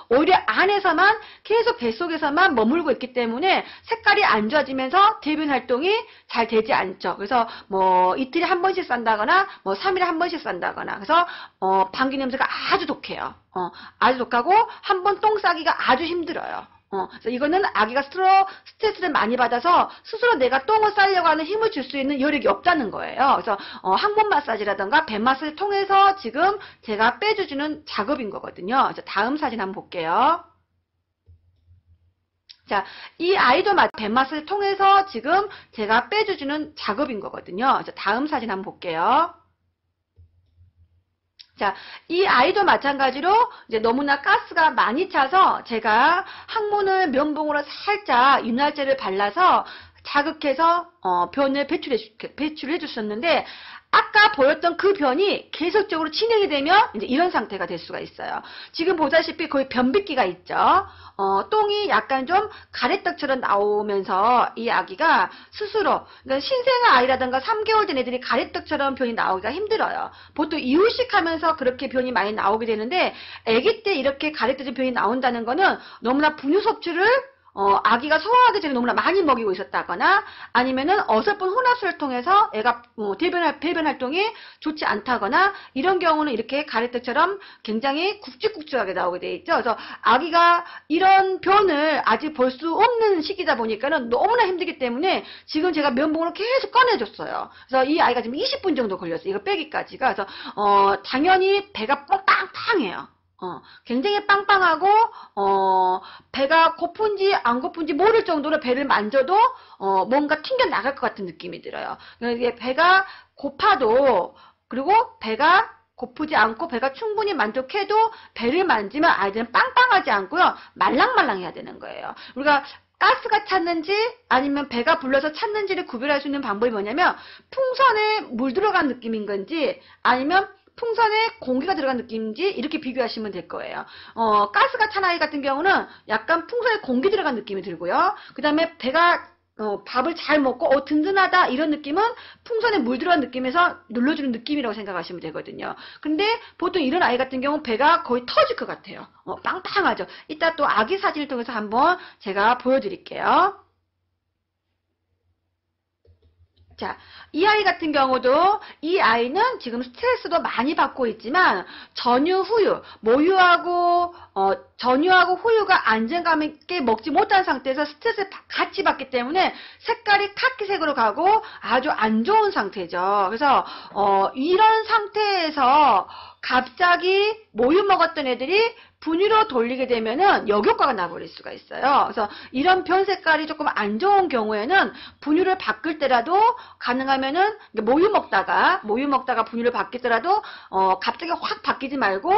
오히려 안에서만 계속 뱃속에서만 머물고 있기 때문에 색깔이 안 좋아지면서 대변 활동이 잘 되지 않죠. 그래서 뭐 이틀에 한 번씩 싼다거나 뭐 3일에 한 번씩 싼다거나 그래서 방귀 냄새가 아주 독해요. 아주 독하고 한 번 똥 싸기가 아주 힘들어요. 그래서 이거는 아기가 스트레스를 많이 받아서 스스로 내가 똥을 싸려고 하는 힘을 줄 수 있는 여력이 없다는 거예요. 그래서 항문 마사지라든가 배 마사지를 통해서 지금 제가 빼주는 작업인 거거든요. 그래서 다음 사진 한번 볼게요. 자, 이 아이도 배 마사지를 통해서 지금 제가 빼주는 작업인 거거든요. 그래서 다음 사진 한번 볼게요. 자, 이 아이도 마찬가지로 이제 너무나 가스가 많이 차서 제가 항문을 면봉으로 살짝 윤활제를 발라서 자극해서 변을 배출해 줬었는데 아까 보였던 그 변이 계속적으로 진행이 되면 이제 이런 상태가 될 수가 있어요. 지금 보다시피 거의 변비기가 있죠. 똥이 약간 좀 가래떡처럼 나오면서 이 아기가 스스로, 그러니까 신생아 아이라든가 3개월 된 애들이 가래떡처럼 변이 나오기가 힘들어요. 보통 이유식하면서 그렇게 변이 많이 나오게 되는데 아기 때 이렇게 가래떡처럼 변이 나온다는 거는 너무나 분유 섭취를 아기가 소화하기 전에 너무나 많이 먹이고 있었다거나 아니면은 어설픈 혼합수를 통해서 애가 배변 활동이 좋지 않다거나 이런 경우는 이렇게 가래떡처럼 굉장히 굵직굵직하게 나오게 돼 있죠. 그래서 아기가 이런 변을 아직 볼 수 없는 시기다 보니까는 너무나 힘들기 때문에 지금 제가 면봉으로 계속 꺼내줬어요. 그래서 이 아이가 지금 20분 정도 걸렸어요. 이거 빼기까지가. 그래서 당연히 배가 빵빵해요. 굉장히 빵빵하고 배가 고픈지 안 고픈지 모를 정도로 배를 만져도 뭔가 튕겨 나갈 것 같은 느낌이 들어요. 이게 배가 고파도 그리고 배가 고프지 않고 배가 충분히 만족해도 배를 만지면 아이들은 빵빵하지 않고요. 말랑말랑해야 되는 거예요. 우리가 가스가 찼는지 아니면 배가 불러서 찼는지를 구별할 수 있는 방법이 뭐냐면 풍선에 물 들어간 느낌인 건지 아니면 풍선에 공기가 들어간 느낌인지 이렇게 비교하시면 될 거예요. 가스가 찬 아이 같은 경우는 약간 풍선에 공기 들어간 느낌이 들고요. 그 다음에 배가 밥을 잘 먹고 든든하다 이런 느낌은 풍선에 물 들어간 느낌에서 눌러주는 느낌이라고 생각하시면 되거든요. 근데 보통 이런 아이 같은 경우는 배가 거의 터질 것 같아요. 빵빵하죠. 이따 또 아기 사진을 통해서 한번 제가 보여드릴게요. 자, 이 아이 같은 경우도 이 아이는 지금 스트레스도 많이 받고 있지만 전유 후유, 모유하고 전유하고 후유가 안정감 있게 먹지 못한 상태에서 스트레스를 같이 받기 때문에 색깔이 카키색으로 가고 아주 안 좋은 상태죠. 그래서 이런 상태에서 갑자기 모유 먹었던 애들이 분유로 돌리게 되면은 역효과가 나버릴 수가 있어요. 그래서 이런 변 색깔이 조금 안 좋은 경우에는 분유를 바꿀 때라도 가능하면은 모유 먹다가 분유를 바뀌더라도 갑자기 확 바뀌지 말고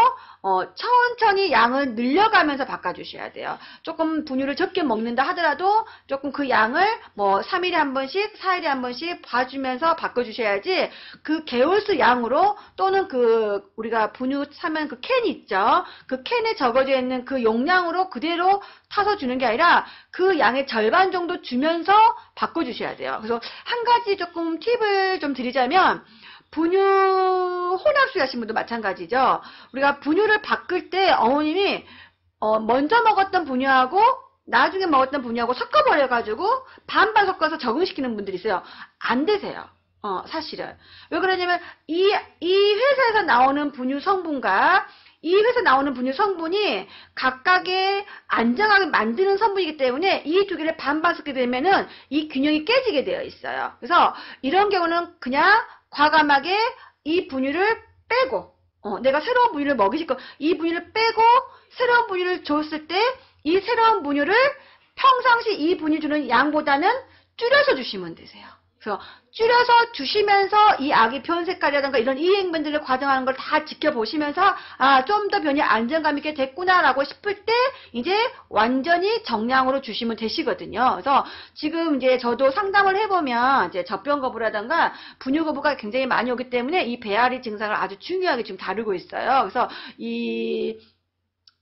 천천히 양을 늘려가면서 바꿔주셔야 돼요. 조금 분유를 적게 먹는다 하더라도 조금 그 양을 뭐 3일에 한 번씩, 4일에 한 번씩 봐주면서 바꿔주셔야지 그 개월수 양으로 또는 그 우리가 분유 사면 그 캔이 있죠. 그 캔에 적어져 있는 그 용량으로 그대로 타서 주는 게 아니라 그 양의 절반 정도 주면서 바꿔주셔야 돼요. 그래서 한 가지 조금 팁을 좀 드리자면 분유 혼합수유 하신 분도 마찬가지죠. 우리가 분유를 바꿀 때 어머님이 먼저 먹었던 분유하고 나중에 먹었던 분유하고 섞어버려가지고 반반 섞어서 적응시키는 분들이 있어요. 안 되세요. 사실은. 왜 그러냐면 이 회사에서 나오는 분유 성분과 이 회사 나오는 분유 성분이 각각의 안정하게 만드는 성분이기 때문에 이 두 개를 반반 섞게 되면은 이 균형이 깨지게 되어 있어요. 그래서 이런 경우는 그냥 과감하게 이 분유를 빼고 내가 새로운 분유를 먹이실 거 이 분유를 빼고 새로운 분유를 줬을 때 이 새로운 분유를 평상시 이 분유 주는 양보다는 줄여서 주시면 되세요. 그래서 줄여서 주시면서 이 아기 변 색깔이라든가 이런 이행변들을 과정하는 걸 다 지켜보시면서 좀 더 변이 안정감 있게 됐구나라고 싶을 때 이제 완전히 정량으로 주시면 되시거든요. 그래서 지금 이제 저도 상담을 해보면 이제 젖병 거부라든가 분유 거부가 굉장히 많이 오기 때문에 이 배앓이 증상을 아주 중요하게 지금 다루고 있어요. 그래서 이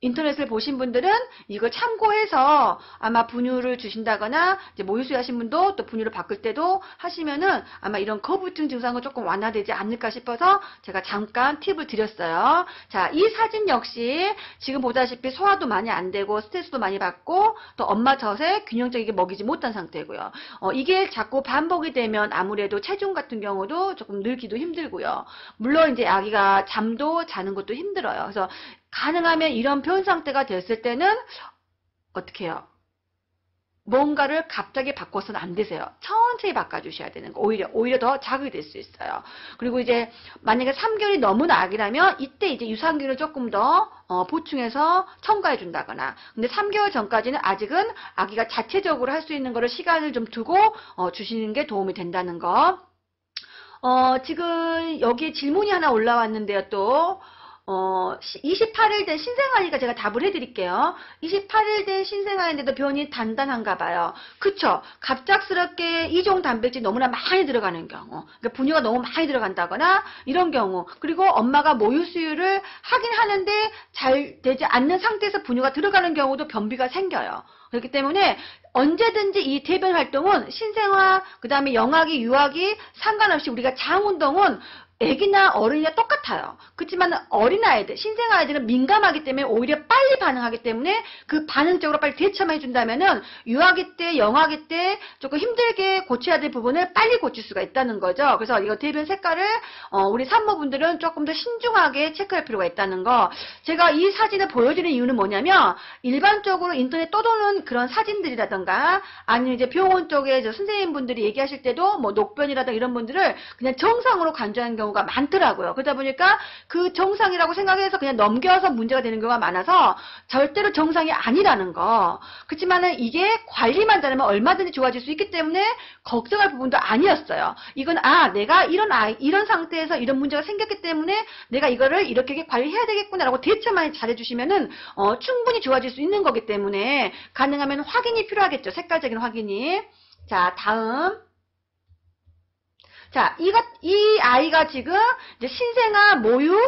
인터넷을 보신 분들은 이걸 참고해서 아마 분유를 주신다거나 이제 모유수유 하신 분도 또 분유를 바꿀 때도 하시면은 아마 이런 거부증 증상은 조금 완화되지 않을까 싶어서 제가 잠깐 팁을 드렸어요. 자, 이 사진 역시 지금 보다시피 소화도 많이 안 되고 스트레스도 많이 받고 또 엄마 젖에 균형적이게 먹이지 못한 상태고요. 이게 자꾸 반복이 되면 아무래도 체중 같은 경우도 조금 늘기도 힘들고요. 물론 이제 아기가 잠도 자는 것도 힘들어요. 그래서 가능하면 이런 변 상태가 됐을 때는 어떻게 해요? 뭔가를 갑자기 바꿔서는 안 되세요. 천천히 바꿔주셔야 되는 거. 오히려 더 자극이 될 수 있어요. 그리고 이제 만약에 3개월이 넘은 아기라면 이때 이제 유산균을 조금 더 보충해서 첨가해 준다거나. 근데 3개월 전까지는 아직은 아기가 자체적으로 할 수 있는 거를 시간을 좀 두고 주시는 게 도움이 된다는 거. 지금 여기에 질문이 하나 올라왔는데요. 또 28일 된 신생아니까 제가 답을 해드릴게요. 28일 된 신생아인데도 변이 단단한가 봐요. 그쵸? 갑작스럽게 이종 단백질 너무나 많이 들어가는 경우, 그러니까 분유가 너무 많이 들어간다거나 이런 경우, 그리고 엄마가 모유 수유를 하긴 하는데 잘 되지 않는 상태에서 분유가 들어가는 경우도 변비가 생겨요. 그렇기 때문에 언제든지 이 대변 활동은 신생아, 그 다음에 영아기, 유아기 상관없이 우리가 장 운동은 애기나 어른이나 똑같아요. 그렇지만 어린아이들, 신생아이들은 민감하기 때문에 오히려 빨리 반응하기 때문에 그 반응적으로 빨리 대처만 해준다면은 유아기 때, 영아기 때 조금 힘들게 고쳐야 될 부분을 빨리 고칠 수가 있다는 거죠. 그래서 이거 대변 색깔을 우리 산모분들은 조금 더 신중하게 체크할 필요가 있다는 거. 제가 이 사진을 보여드리는 이유는 뭐냐면 일반적으로 인터넷 떠도는 그런 사진들이라던가 아니면 이제 병원 쪽에 선생님분들이 얘기하실 때도 뭐 녹변이라든가 이런 분들을 그냥 정상으로 간주하는 경우가 많더라고요. 그러다 보니까 그 정상이라고 생각해서 그냥 넘겨서 문제가 되는 경우가 많아서 절대로 정상이 아니라는 거. 그렇지만은 이게 관리만 잘하면 얼마든지 좋아질 수 있기 때문에 걱정할 부분도 아니었어요. 이건 내가 이런 상태에서 이런 문제가 생겼기 때문에 내가 이거를 이렇게 관리해야 되겠구나라고 대처만 잘해주시면은 충분히 좋아질 수 있는 거기 때문에 가능하면 확인이 필요하겠죠. 색깔적인 확인이. 자, 다음. 자, 이 아이가 지금 이제 신생아 모유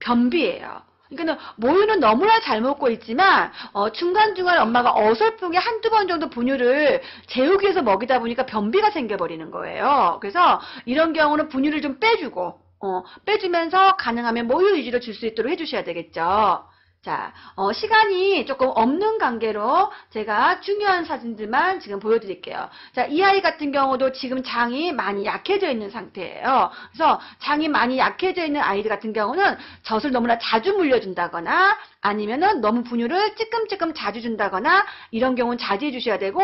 변비예요. 그러니까 모유는 너무나 잘 먹고 있지만 중간중간 엄마가 어설프게 한두 번 정도 분유를 재우기 위해서 먹이다 보니까 변비가 생겨버리는 거예요. 그래서 이런 경우는 분유를 좀 빼주고 빼주면서 가능하면 모유 위주로 줄 수 있도록 해주셔야 되겠죠. 자, 시간이 조금 없는 관계로 제가 중요한 사진들만 지금 보여드릴게요. 자, 이 아이 같은 경우도 지금 장이 많이 약해져 있는 상태예요. 그래서 장이 많이 약해져 있는 아이들 같은 경우는 젖을 너무나 자주 물려준다거나 아니면은 너무 분유를 찌끔찌끔 자주 준다거나 이런 경우는 자제해 주셔야 되고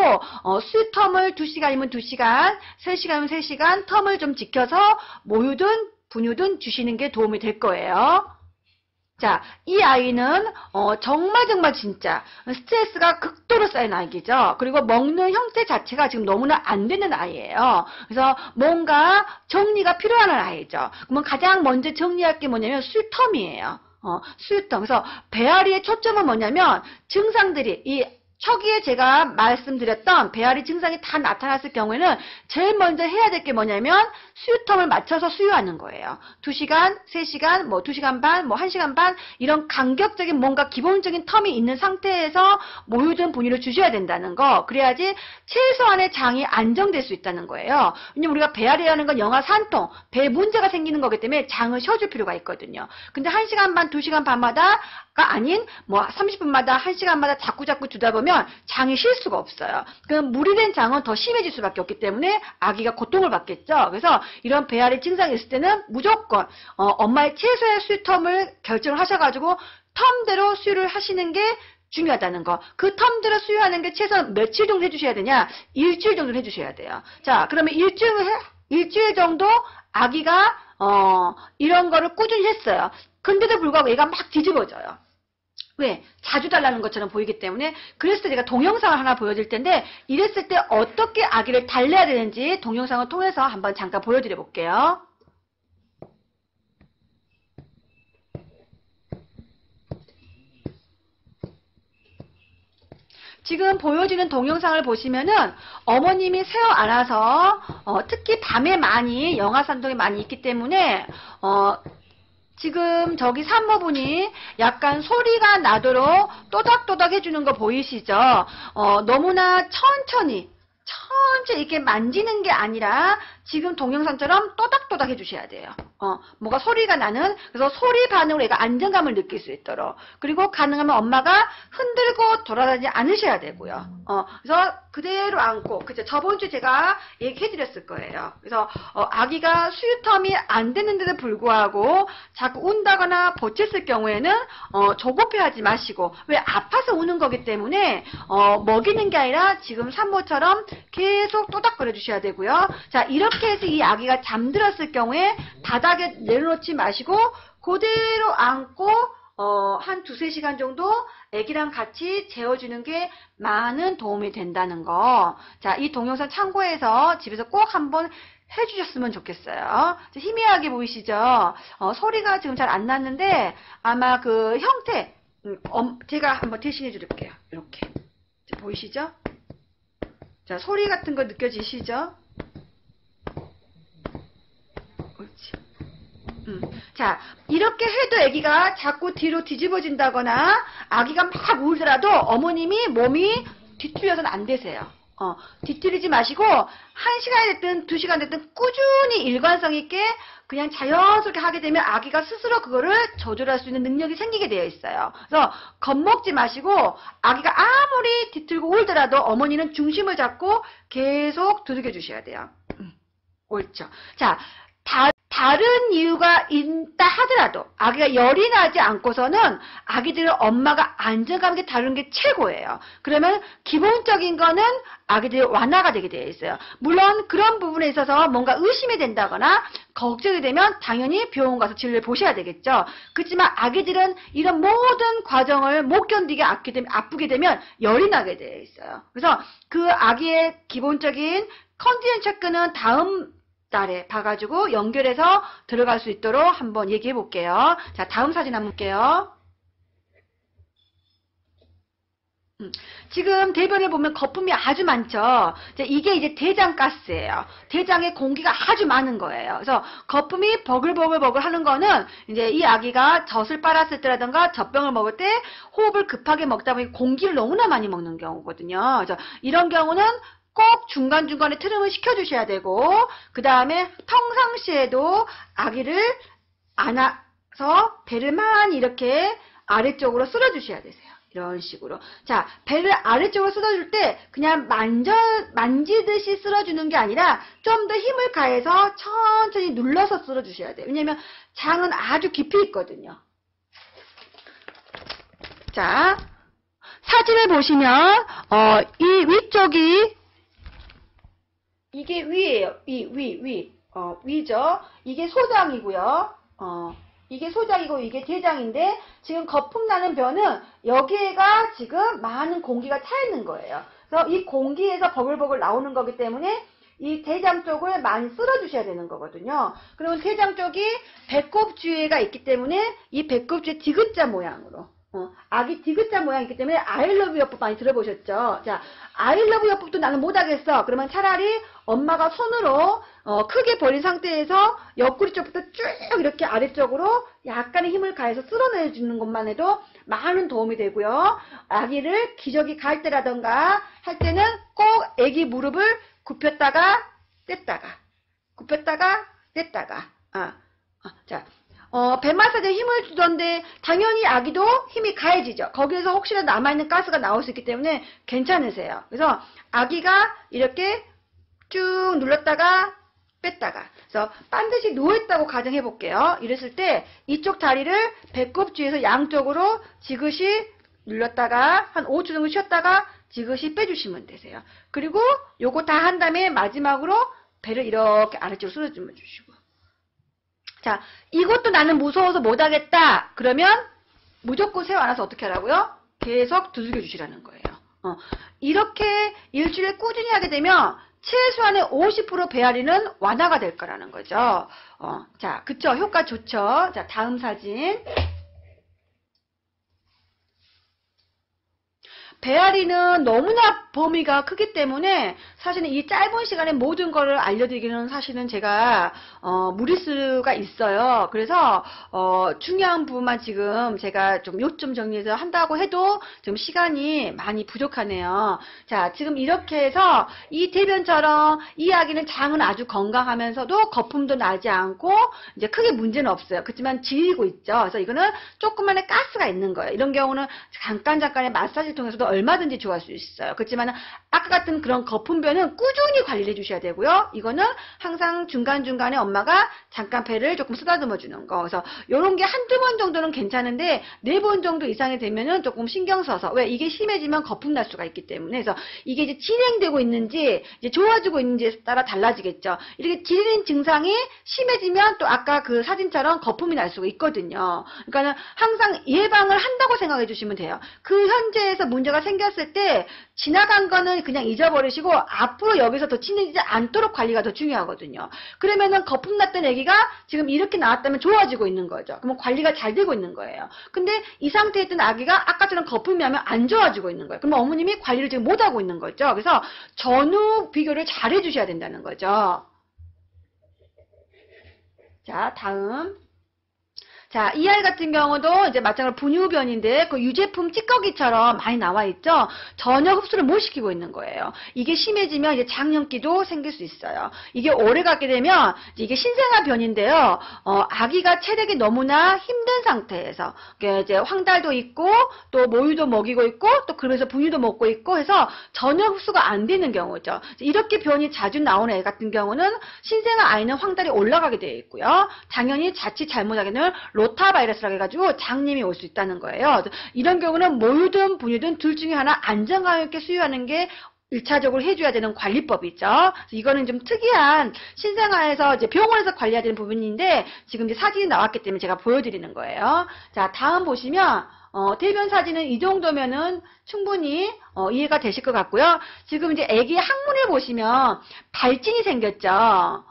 수유 텀을 2시간이면 2시간, 3시간이면 3시간 텀을 좀 지켜서 모유든 분유든 주시는 게 도움이 될 거예요. 자, 이 아이는 정말 진짜 스트레스가 극도로 쌓인 아이죠. 그리고 먹는 형태 자체가 지금 너무나 안 되는 아이예요. 그래서 뭔가 정리가 필요한 아이죠. 그러면 가장 먼저 정리할 게 뭐냐면 수유텀이에요. 수유텀. 그래서 배앓이의 초점은 뭐냐면 증상들이 초기에 제가 말씀드렸던 배앓이 증상이 다 나타났을 경우에는 제일 먼저 해야 될 게 뭐냐면 수유텀을 맞춰서 수유하는 거예요. 2시간, 3시간, 뭐 2시간 반, 뭐 1시간 반 이런 간격적인 뭔가 기본적인 텀이 있는 상태에서 모유든 분유를 주셔야 된다는 거. 그래야지 최소한의 장이 안정될 수 있다는 거예요. 왜냐면 우리가 배앓이라는 건 영아 산통, 배에 문제가 생기는 거기 때문에 장을 쉬어줄 필요가 있거든요. 근데 1시간 반, 2시간 반마다 아닌 뭐 30분마다 1시간마다 자꾸 주다 보면 장이 쉴 수가 없어요. 그럼 무리된 장은 더 심해질 수밖에 없기 때문에 아기가 고통을 받겠죠. 그래서 이런 배앓이 증상이 있을 때는 무조건 엄마의 최소의 수유텀을 결정을 하셔가지고 텀대로 수유를 하시는 게 중요하다는 거. 그 텀대로 수유하는 게 최소한 며칠 정도 해주셔야 되냐? 일주일 정도 해주셔야 돼요. 자, 그러면 일주일 정도 아기가 이런 거를 꾸준히 했어요. 근데도 불구하고 얘가 막 뒤집어져요. 왜? 자주 달라는 것처럼 보이기 때문에. 그랬을 때 제가 동영상을 하나 보여드릴 텐데 이랬을 때 어떻게 아기를 달래야 되는지 동영상을 통해서 한번 잠깐 보여드려 볼게요. 지금 보여지는 동영상을 보시면은 어머님이 세어 안아서 특히 밤에 많이 영아산통이 많이 있기 때문에 지금 저기 산모분이 약간 소리가 나도록 또닥또닥 해주는 거 보이시죠? 너무나 천천히 이렇게 만지는 게 아니라 지금 동영상처럼 또닥또닥 해주셔야 돼요. 뭐가 소리가 나는, 그래서 소리 반응으로 얘가 안정감을 느낄 수 있도록. 그리고 가능하면 엄마가 흔들고 돌아다니지 않으셔야 되고요. 그래서 그대로 안고, 그죠? 저번 주 제가 얘기해드렸을 거예요. 그래서 아기가 수유텀이 안 되는데도 불구하고 자꾸 운다거나 버텼을 경우에는 조급해하지 마시고, 왜 아파서 우는 거기 때문에 먹이는 게 아니라 지금 산모처럼 계속 또닥거려 주셔야 되고요. 자, 이렇게 해서 이 아기가 잠들었을 경우에 바닥에 내려놓지 마시고 그대로 안고 한 2-3시간 정도 아기랑 같이 재워주는 게 많은 도움이 된다는 거. 자, 이 동영상 참고해서 집에서 꼭 한번 해주셨으면 좋겠어요. 희미하게 보이시죠? 소리가 지금 잘 안 났는데 아마 그 형태 제가 한번 대신해 드릴게요. 이렇게 보이시죠? 자, 소리 같은 거 느껴지시죠? 자, 이렇게 해도 아기가 자꾸 뒤로 뒤집어진다거나 아기가 막 울더라도 어머님이 몸이 뒤틀려서는 안 되세요. 뒤틀리지 마시고 1시간이 됐든 2시간 됐든 꾸준히 일관성 있게 그냥 자연스럽게 하게 되면 아기가 스스로 그거를 조절할 수 있는 능력이 생기게 되어 있어요. 그래서 겁먹지 마시고 아기가 아무리 뒤틀고 울더라도 어머니는 중심을 잡고 계속 두들겨 주셔야 돼요. 옳죠. 자, 다른 이유가 있다 하더라도 아기가 열이 나지 않고서는 아기들은 엄마가 안정감 있게 다루는 게 최고예요. 그러면 기본적인 거는 아기들이 완화가 되게 되어 있어요. 물론 그런 부분에 있어서 뭔가 의심이 된다거나 걱정이 되면 당연히 병원 가서 진료를 보셔야 되겠죠. 그렇지만 아기들은 이런 모든 과정을 못 견디게 아프게 되면 열이 나게 되어 있어요. 그래서 그 아기의 기본적인 컨디션 체크는 다음 달에 봐가지고 연결해서 들어갈 수 있도록 한번 얘기해 볼게요. 자, 다음 사진 한번 볼게요. 지금 대변을 보면 거품이 아주 많죠. 이게 이제 대장가스예요. 대장에 공기가 아주 많은 거예요. 그래서 거품이 버글버글 하는 거는 이제 이 아기가 젖을 빨았을 때라든가 젖병을 먹을 때 호흡을 급하게 먹다 보니 공기를 너무나 많이 먹는 경우거든요. 그래서 이런 경우는 꼭 중간중간에 트림을 시켜주셔야 되고, 그 다음에 평상시에도 아기를 안아서 배를 많이 이렇게 아래쪽으로 쓸어주셔야 되세요. 이런 식으로. 자, 배를 아래쪽으로 쓸어줄 때 그냥 만지듯이 쓸어주는 게 아니라 좀 더 힘을 가해서 천천히 눌러서 쓸어주셔야 돼요. 왜냐면 장은 아주 깊이 있거든요. 자, 사진을 보시면 이 위쪽이 이게 위예요. 위죠. 이게 소장이고요. 이게 소장이고 이게 대장인데 지금 거품 나는 변은 여기에가 지금 많은 공기가 차 있는 거예요. 그래서 이 공기에서 버글버글 나오는 거기 때문에 이 대장 쪽을 많이 쓸어주셔야 되는 거거든요. 그러면 대장 쪽이 배꼽 주위가 있기 때문에 이 배꼽 주위 디귿자 모양으로 아기 디귿자 모양이 있기 때문에 아이러브 요법 많이 들어보셨죠? 자, 아이러브 요법도 나는 못하겠어. 그러면 차라리 엄마가 손으로 크게 벌린 상태에서 옆구리 쪽부터 쭉 이렇게 아래쪽으로 약간의 힘을 가해서 쓸어내주는 것만 해도 많은 도움이 되고요. 아기를 기저귀 갈 때라던가 할 때는 꼭 아기 무릎을 굽혔다가 뗐다가 굽혔다가 뗐다가 자, 배 마사지에 힘을 주던데 당연히 아기도 힘이 가해지죠. 거기에서 혹시라도 남아있는 가스가 나올 수 있기 때문에 괜찮으세요. 그래서 아기가 이렇게 쭉 눌렀다가 뺐다가 그래서 반드시 누워있다고 가정해 볼게요. 이랬을 때 이쪽 다리를 배꼽 뒤에서 양쪽으로 지그시 눌렀다가 한 5초 정도 쉬었다가 지그시 빼주시면 되세요. 그리고 요거 다 한 다음에 마지막으로 배를 이렇게 아래쪽으로 쓸어주면 주시고 자, 이것도 나는 무서워서 못하겠다. 그러면 무조건 세워 안아서 어떻게 하라고요? 계속 두들겨 주시라는 거예요. 이렇게 일주일에 꾸준히 하게 되면 최소한의 50% 배앓이는 완화가 될 거라는 거죠. 자, 그쵸? 효과 좋죠? 자, 다음 사진. 배앓이는 너무나 범위가 크기 때문에 사실은 이 짧은 시간에 모든 거를 알려드리기는 사실은 제가 무리수가 있어요. 그래서 중요한 부분만 지금 제가 좀 요점 정리해서 한다고 해도 좀 시간이 많이 부족하네요. 자, 지금 이렇게 해서 이 대변처럼 이 아기는 장은 아주 건강하면서도 거품도 나지 않고 이제 크게 문제는 없어요. 그렇지만 지리고 있죠. 그래서 이거는 조그만의 가스가 있는 거예요. 이런 경우는 잠깐의 마사지를 통해서도 얼마든지 좋아할 수 있어요. 그렇지만 아까 같은 그런 거품변은 꾸준히 관리를 해주셔야 되고요. 이거는 항상 중간중간에 엄마가 잠깐 배를 조금 쓰다듬어 주는 거. 그래서 이런 게 한두 번 정도는 괜찮은데 4번 정도 이상이 되면은 조금 신경 써서 왜 이게 심해지면 거품 날 수가 있기 때문에 그래서 이게 이제 진행되고 있는지 이제 좋아지고 있는지에 따라 달라지겠죠. 이렇게 진행 증상이 심해지면 또 아까 그 사진처럼 거품이 날 수가 있거든요. 그러니까는 항상 예방을 한다고 생각해 주시면 돼요. 그 현재에서 문제가 생겼을 때 지나간 거는 그냥 잊어버리시고 앞으로 여기서 더 친해지지 않도록 관리가 더 중요하거든요. 그러면은 거품 났던 아기가 지금 이렇게 나왔다면 좋아지고 있는 거죠. 그러면 관리가 잘 되고 있는 거예요. 근데 이 상태에 있던 아기가 아까처럼 거품이 나면 안 좋아지고 있는 거예요. 그러면 어머님이 관리를 지금 못하고 있는 거죠. 그래서 전후 비교를 잘 해주셔야 된다는 거죠. 자, 다음. 자, 이 아이 같은 경우도 이제 마찬가지로 분유변인데 그 유제품 찌꺼기처럼 많이 나와 있죠. 전혀 흡수를 못 시키고 있는 거예요. 이게 심해지면 이제 장염기도 생길 수 있어요. 이게 오래 가게 되면 이게 신생아 변인데요. 아기가 체력이 너무나 힘든 상태에서 이제 황달도 있고 또 모유도 먹이고 있고 또 그러면서 분유도 먹고 있고 해서 전혀 흡수가 안 되는 경우죠. 이렇게 변이 자주 나오는 애 같은 경우는 신생아 아이는 황달이 올라가게 되어 있고요. 당연히 자칫 잘못하게 되면 로타바이러스라고 해가지고 장님이 올 수 있다는 거예요. 이런 경우는 모유든 분유든 둘 중에 하나 안정감 있게 수유하는 게 1차적으로 해줘야 되는 관리법이죠. 이거는 좀 특이한 신생아에서 이제 병원에서 관리해야 되는 부분인데 지금 이제 사진이 나왔기 때문에 제가 보여드리는 거예요. 자, 다음 보시면 대변 사진은 이 정도면은 충분히 이해가 되실 것 같고요. 지금 이제 아기 항문을 보시면 발진이 생겼죠.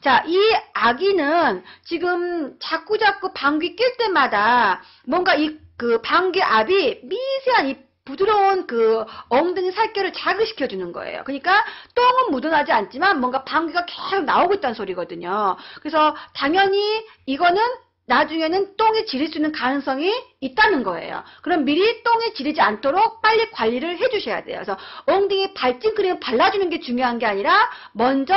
자, 이 아기는 지금 자꾸자꾸 방귀 낄 때마다 뭔가 그 방귀 압이 미세한 이 부드러운 그 엉덩이 살결을 자극시켜주는 거예요. 그러니까 똥은 묻어나지 않지만 뭔가 방귀가 계속 나오고 있다는 소리거든요. 그래서 당연히 이거는 나중에는 똥이 지릴 수 있는 가능성이 있다는 거예요. 그럼 미리 똥이 지리지 않도록 빨리 관리를 해주셔야 돼요. 그래서 엉덩이 발진 크림 발라주는 게 중요한 게 아니라 먼저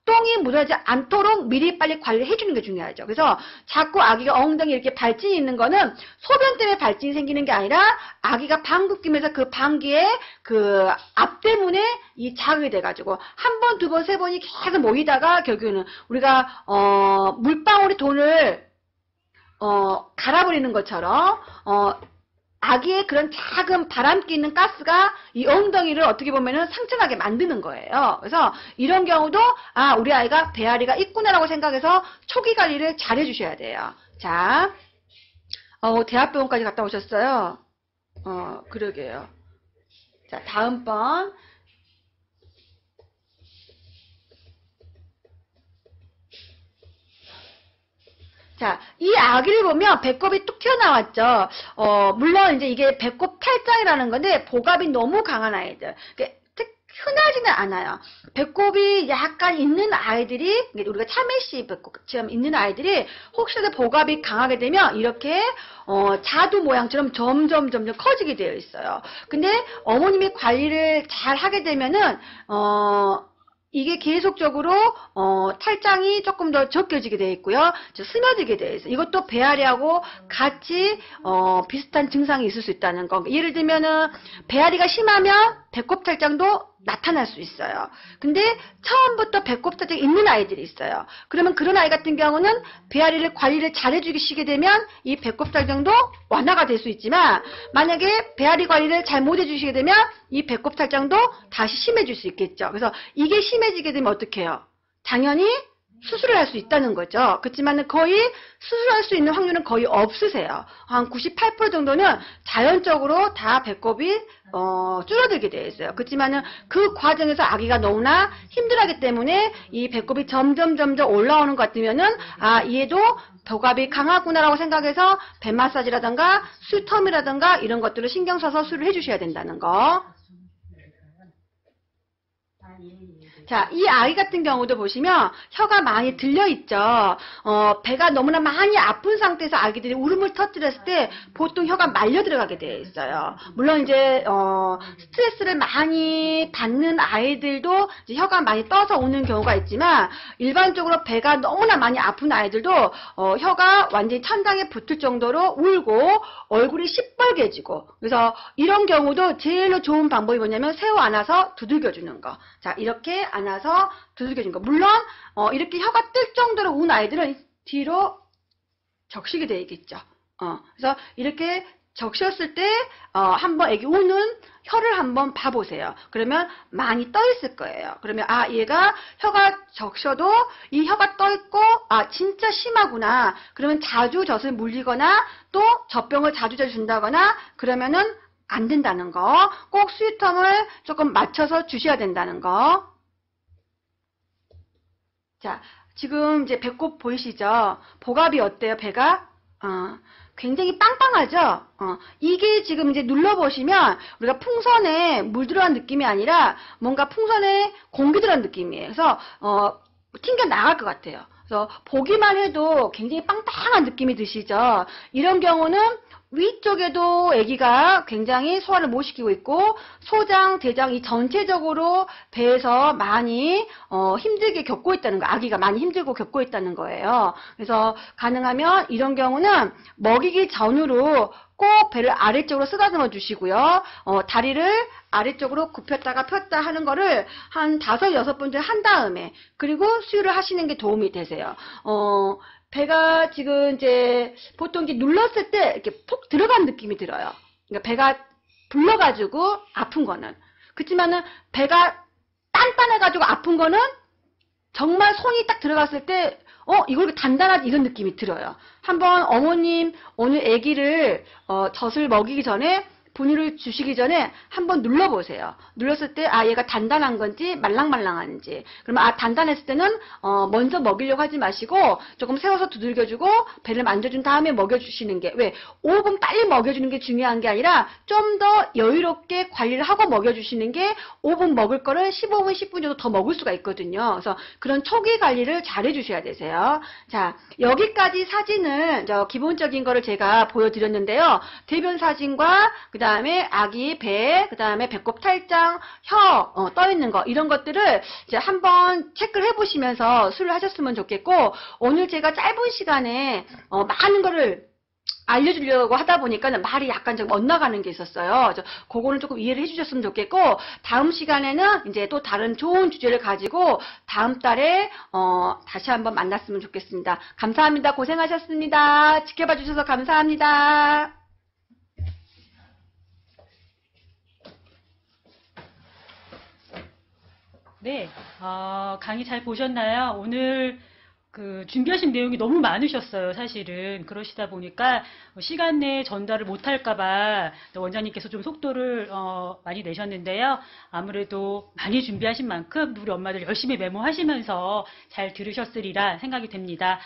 똥이 묻어나지 않도록 미리 빨리 관리를 해주는 게 중요하죠. 그래서 자꾸 아기가 엉덩이 이렇게 발진이 있는 거는 소변 때문에 발진이 생기는 게 아니라 아기가 방귀 뀌면서 그 방귀의 그 압 때문에 이 자극이 돼가지고 한 번, 두 번, 세 번이 계속 모이다가 결국에는 우리가 물방울이 돈을 갈아버리는 것처럼 아기의 그런 작은 바람기 있는 가스가 이 엉덩이를 어떻게 보면은 상처나게 만드는 거예요. 그래서 이런 경우도 우리 아이가 배앓이가 있구나라고 생각해서 초기 관리를 잘 해주셔야 돼요. 자, 대학병원까지 갔다 오셨어요. 그러게요. 자, 다음번. 자, 이 아기를 보면 배꼽이 뚝 튀어나왔죠. 물론 이제 이게 배꼽 탈장이라는 건데 복압이 너무 강한 아이들. 흔하지는 않아요. 배꼽이 약간 있는 아이들이, 우리가 차매시 배꼽처럼 있는 아이들이 혹시라도 복압이 강하게 되면 이렇게 자두 모양처럼 점점 커지게 되어 있어요. 근데 어머님이 관리를 잘 하게 되면은 이게 계속적으로 탈장이 조금 더 적혀지게 되어 있고요. 스며들게 되어 있어요. 이것도 배앓이하고 같이 비슷한 증상이 있을 수 있다는 거. 예를 들면은 배앓이가 심하면 배꼽 탈장도 나타날 수 있어요. 근데 처음부터 배꼽 탈장이 있는 아이들이 있어요. 그러면 그런 아이 같은 경우는 배앓이를 관리를 잘 해주시게 되면 이 배꼽 탈장도 완화가 될 수 있지만 만약에 배앓이 관리를 잘 못 해주시게 되면 이 배꼽 탈장도 다시 심해질 수 있겠죠. 그래서 이게 심해지게 되면 어떻게 해요? 당연히 수술을 할 수 있다는 거죠. 그렇지만 거의 수술할 수 있는 확률은 거의 없으세요. 한 98% 정도는 자연적으로 다 배꼽이 줄어들게 되어 있어요. 그렇지만은 그 과정에서 아기가 너무나 힘들어하기 때문에 이 배꼽이 점점 올라오는 것 같으면은 얘도 복압이 강하구나라고 생각해서 배 마사지라든가 수텀이라든가 이런 것들을 신경 써서 수술을 해주셔야 된다는 거. 자, 이 아이 같은 경우도 보시면 혀가 많이 들려있죠. 배가 너무나 많이 아픈 상태에서 아기들이 울음을 터뜨렸을 때 보통 혀가 말려 들어가게 되어 있어요. 물론 이제 스트레스를 많이 받는 아이들도 이제 혀가 많이 떠서 오는 경우가 있지만 일반적으로 배가 너무나 많이 아픈 아이들도 혀가 완전히 천장에 붙을 정도로 울고 얼굴이 시뻘개지고, 그래서 이런 경우도 제일로 좋은 방법이 뭐냐면 새우 안아서 두들겨주는 거. 자, 이렇게 안아서 두들겨주는 거. 물론 이렇게 혀가 뜰 정도로 운 아이들은 뒤로 적시게 되어 있겠죠. 그래서 이렇게 적셨을 때 한번 애기 우는 혀를 한번 봐보세요. 그러면 많이 떠 있을 거예요. 그러면 얘가 혀가 적셔도 이 혀가 떠 있고 진짜 심하구나. 그러면 자주 젖을 물리거나 또 젖병을 자주 준다거나 그러면은 안 된다는 거. 꼭 수유텀을 조금 맞춰서 주셔야 된다는 거. 자, 지금 이제 배꼽 보이시죠? 복압이 어때요? 배가? 굉장히 빵빵하죠? 이게 지금 이제 눌러보시면 우리가 풍선에 물 들어간 느낌이 아니라 뭔가 풍선에 공기 들어간 느낌이에요. 그래서 튕겨 나갈 것 같아요. 그래서 보기만 해도 굉장히 빵빵한 느낌이 드시죠? 이런 경우는 위쪽에도 아기가 굉장히 소화를 못 시키고 있고 소장, 대장 이 전체적으로 배에서 많이 힘들게 겪고 있다는 거, 아기가 많이 힘들고 겪고 있다는 거예요. 그래서 가능하면 이런 경우는 먹이기 전후로 꼭 배를 아래쪽으로 쓰다듬어 주시고요. 다리를 아래쪽으로 굽혔다가 폈다 하는 거를 한 5, 6번 정도 한 다음에 그리고 수유를 하시는 게 도움이 되세요. 배가 지금 이제 보통 이제 눌렀을 때 이렇게 푹 들어간 느낌이 들어요. 그러니까 배가 불러가지고 아픈 거는. 그렇지만은 배가 단단해가지고 아픈 거는 정말 손이 딱 들어갔을 때 이걸 단단하지 이런 느낌이 들어요. 한번 어머님 오늘 아기를 젖을 먹이기 전에 분유를 주시기 전에 한번 눌러보세요. 눌렀을 때 얘가 단단한 건지 말랑말랑한지. 그러면 단단했을 때는 먼저 먹이려고 하지 마시고 조금 세워서 두들겨주고 배를 만져준 다음에 먹여주시는 게, 왜 5분 빨리 먹여주는 게 중요한 게 아니라 좀 더 여유롭게 관리를 하고 먹여주시는 게 5분 먹을 거를 15분 10분 정도 더 먹을 수가 있거든요. 그래서 그런 초기 관리를 잘 해주셔야 되세요. 자, 여기까지 사진은 기본적인 거를 제가 보여드렸는데요. 대변 사진과 그 다음에 아기 배, 그 다음에 배꼽 탈장, 혀 떠있는 거 이런 것들을 이제 한번 체크를 해보시면서 수를 하셨으면 좋겠고, 오늘 제가 짧은 시간에 많은 거를 알려주려고 하다 보니까 말이 약간 좀 엇나가는 게 있었어요. 그거는 조금 이해를 해주셨으면 좋겠고, 다음 시간에는 이제 또 다른 좋은 주제를 가지고 다음 달에 다시 한번 만났으면 좋겠습니다. 감사합니다. 고생하셨습니다. 지켜봐 주셔서 감사합니다. 네, 강의 잘 보셨나요? 오늘 준비하신 내용이 너무 많으셨어요, 사실은. 그러시다 보니까 시간 내에 전달을 못할까봐 원장님께서 좀 속도를 많이 내셨는데요. 아무래도 많이 준비하신 만큼 우리 엄마들 열심히 메모하시면서 잘 들으셨으리라 생각이 됩니다.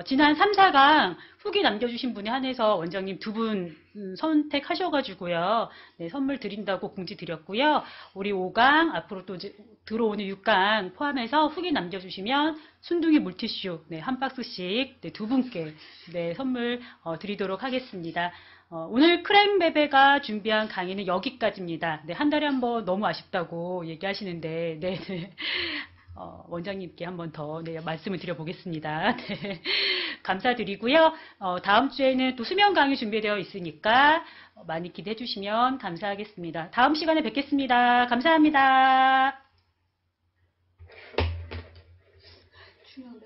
지난 3, 4강 후기 남겨주신 분에 한해서 원장님 2분 선택하셔가지고요. 네, 선물 드린다고 공지 드렸고요. 우리 5강, 앞으로 또 이제 들어오는 6강 포함해서 후기 남겨주시면 순둥이 물티슈 네, 한 박스씩 네, 2분께 네, 선물 드리도록 하겠습니다. 오늘 크랭베베가 준비한 강의는 여기까지입니다. 네, 한 달에 한 번 너무 아쉽다고 얘기하시는데 네, 네. 원장님께 한 번 더 네, 말씀을 드려보겠습니다. 네, 감사드리고요. 다음 주에는 또 수면 강의 준비되어 있으니까 많이 기대해 주시면 감사하겠습니다. 다음 시간에 뵙겠습니다. 감사합니다. 중요한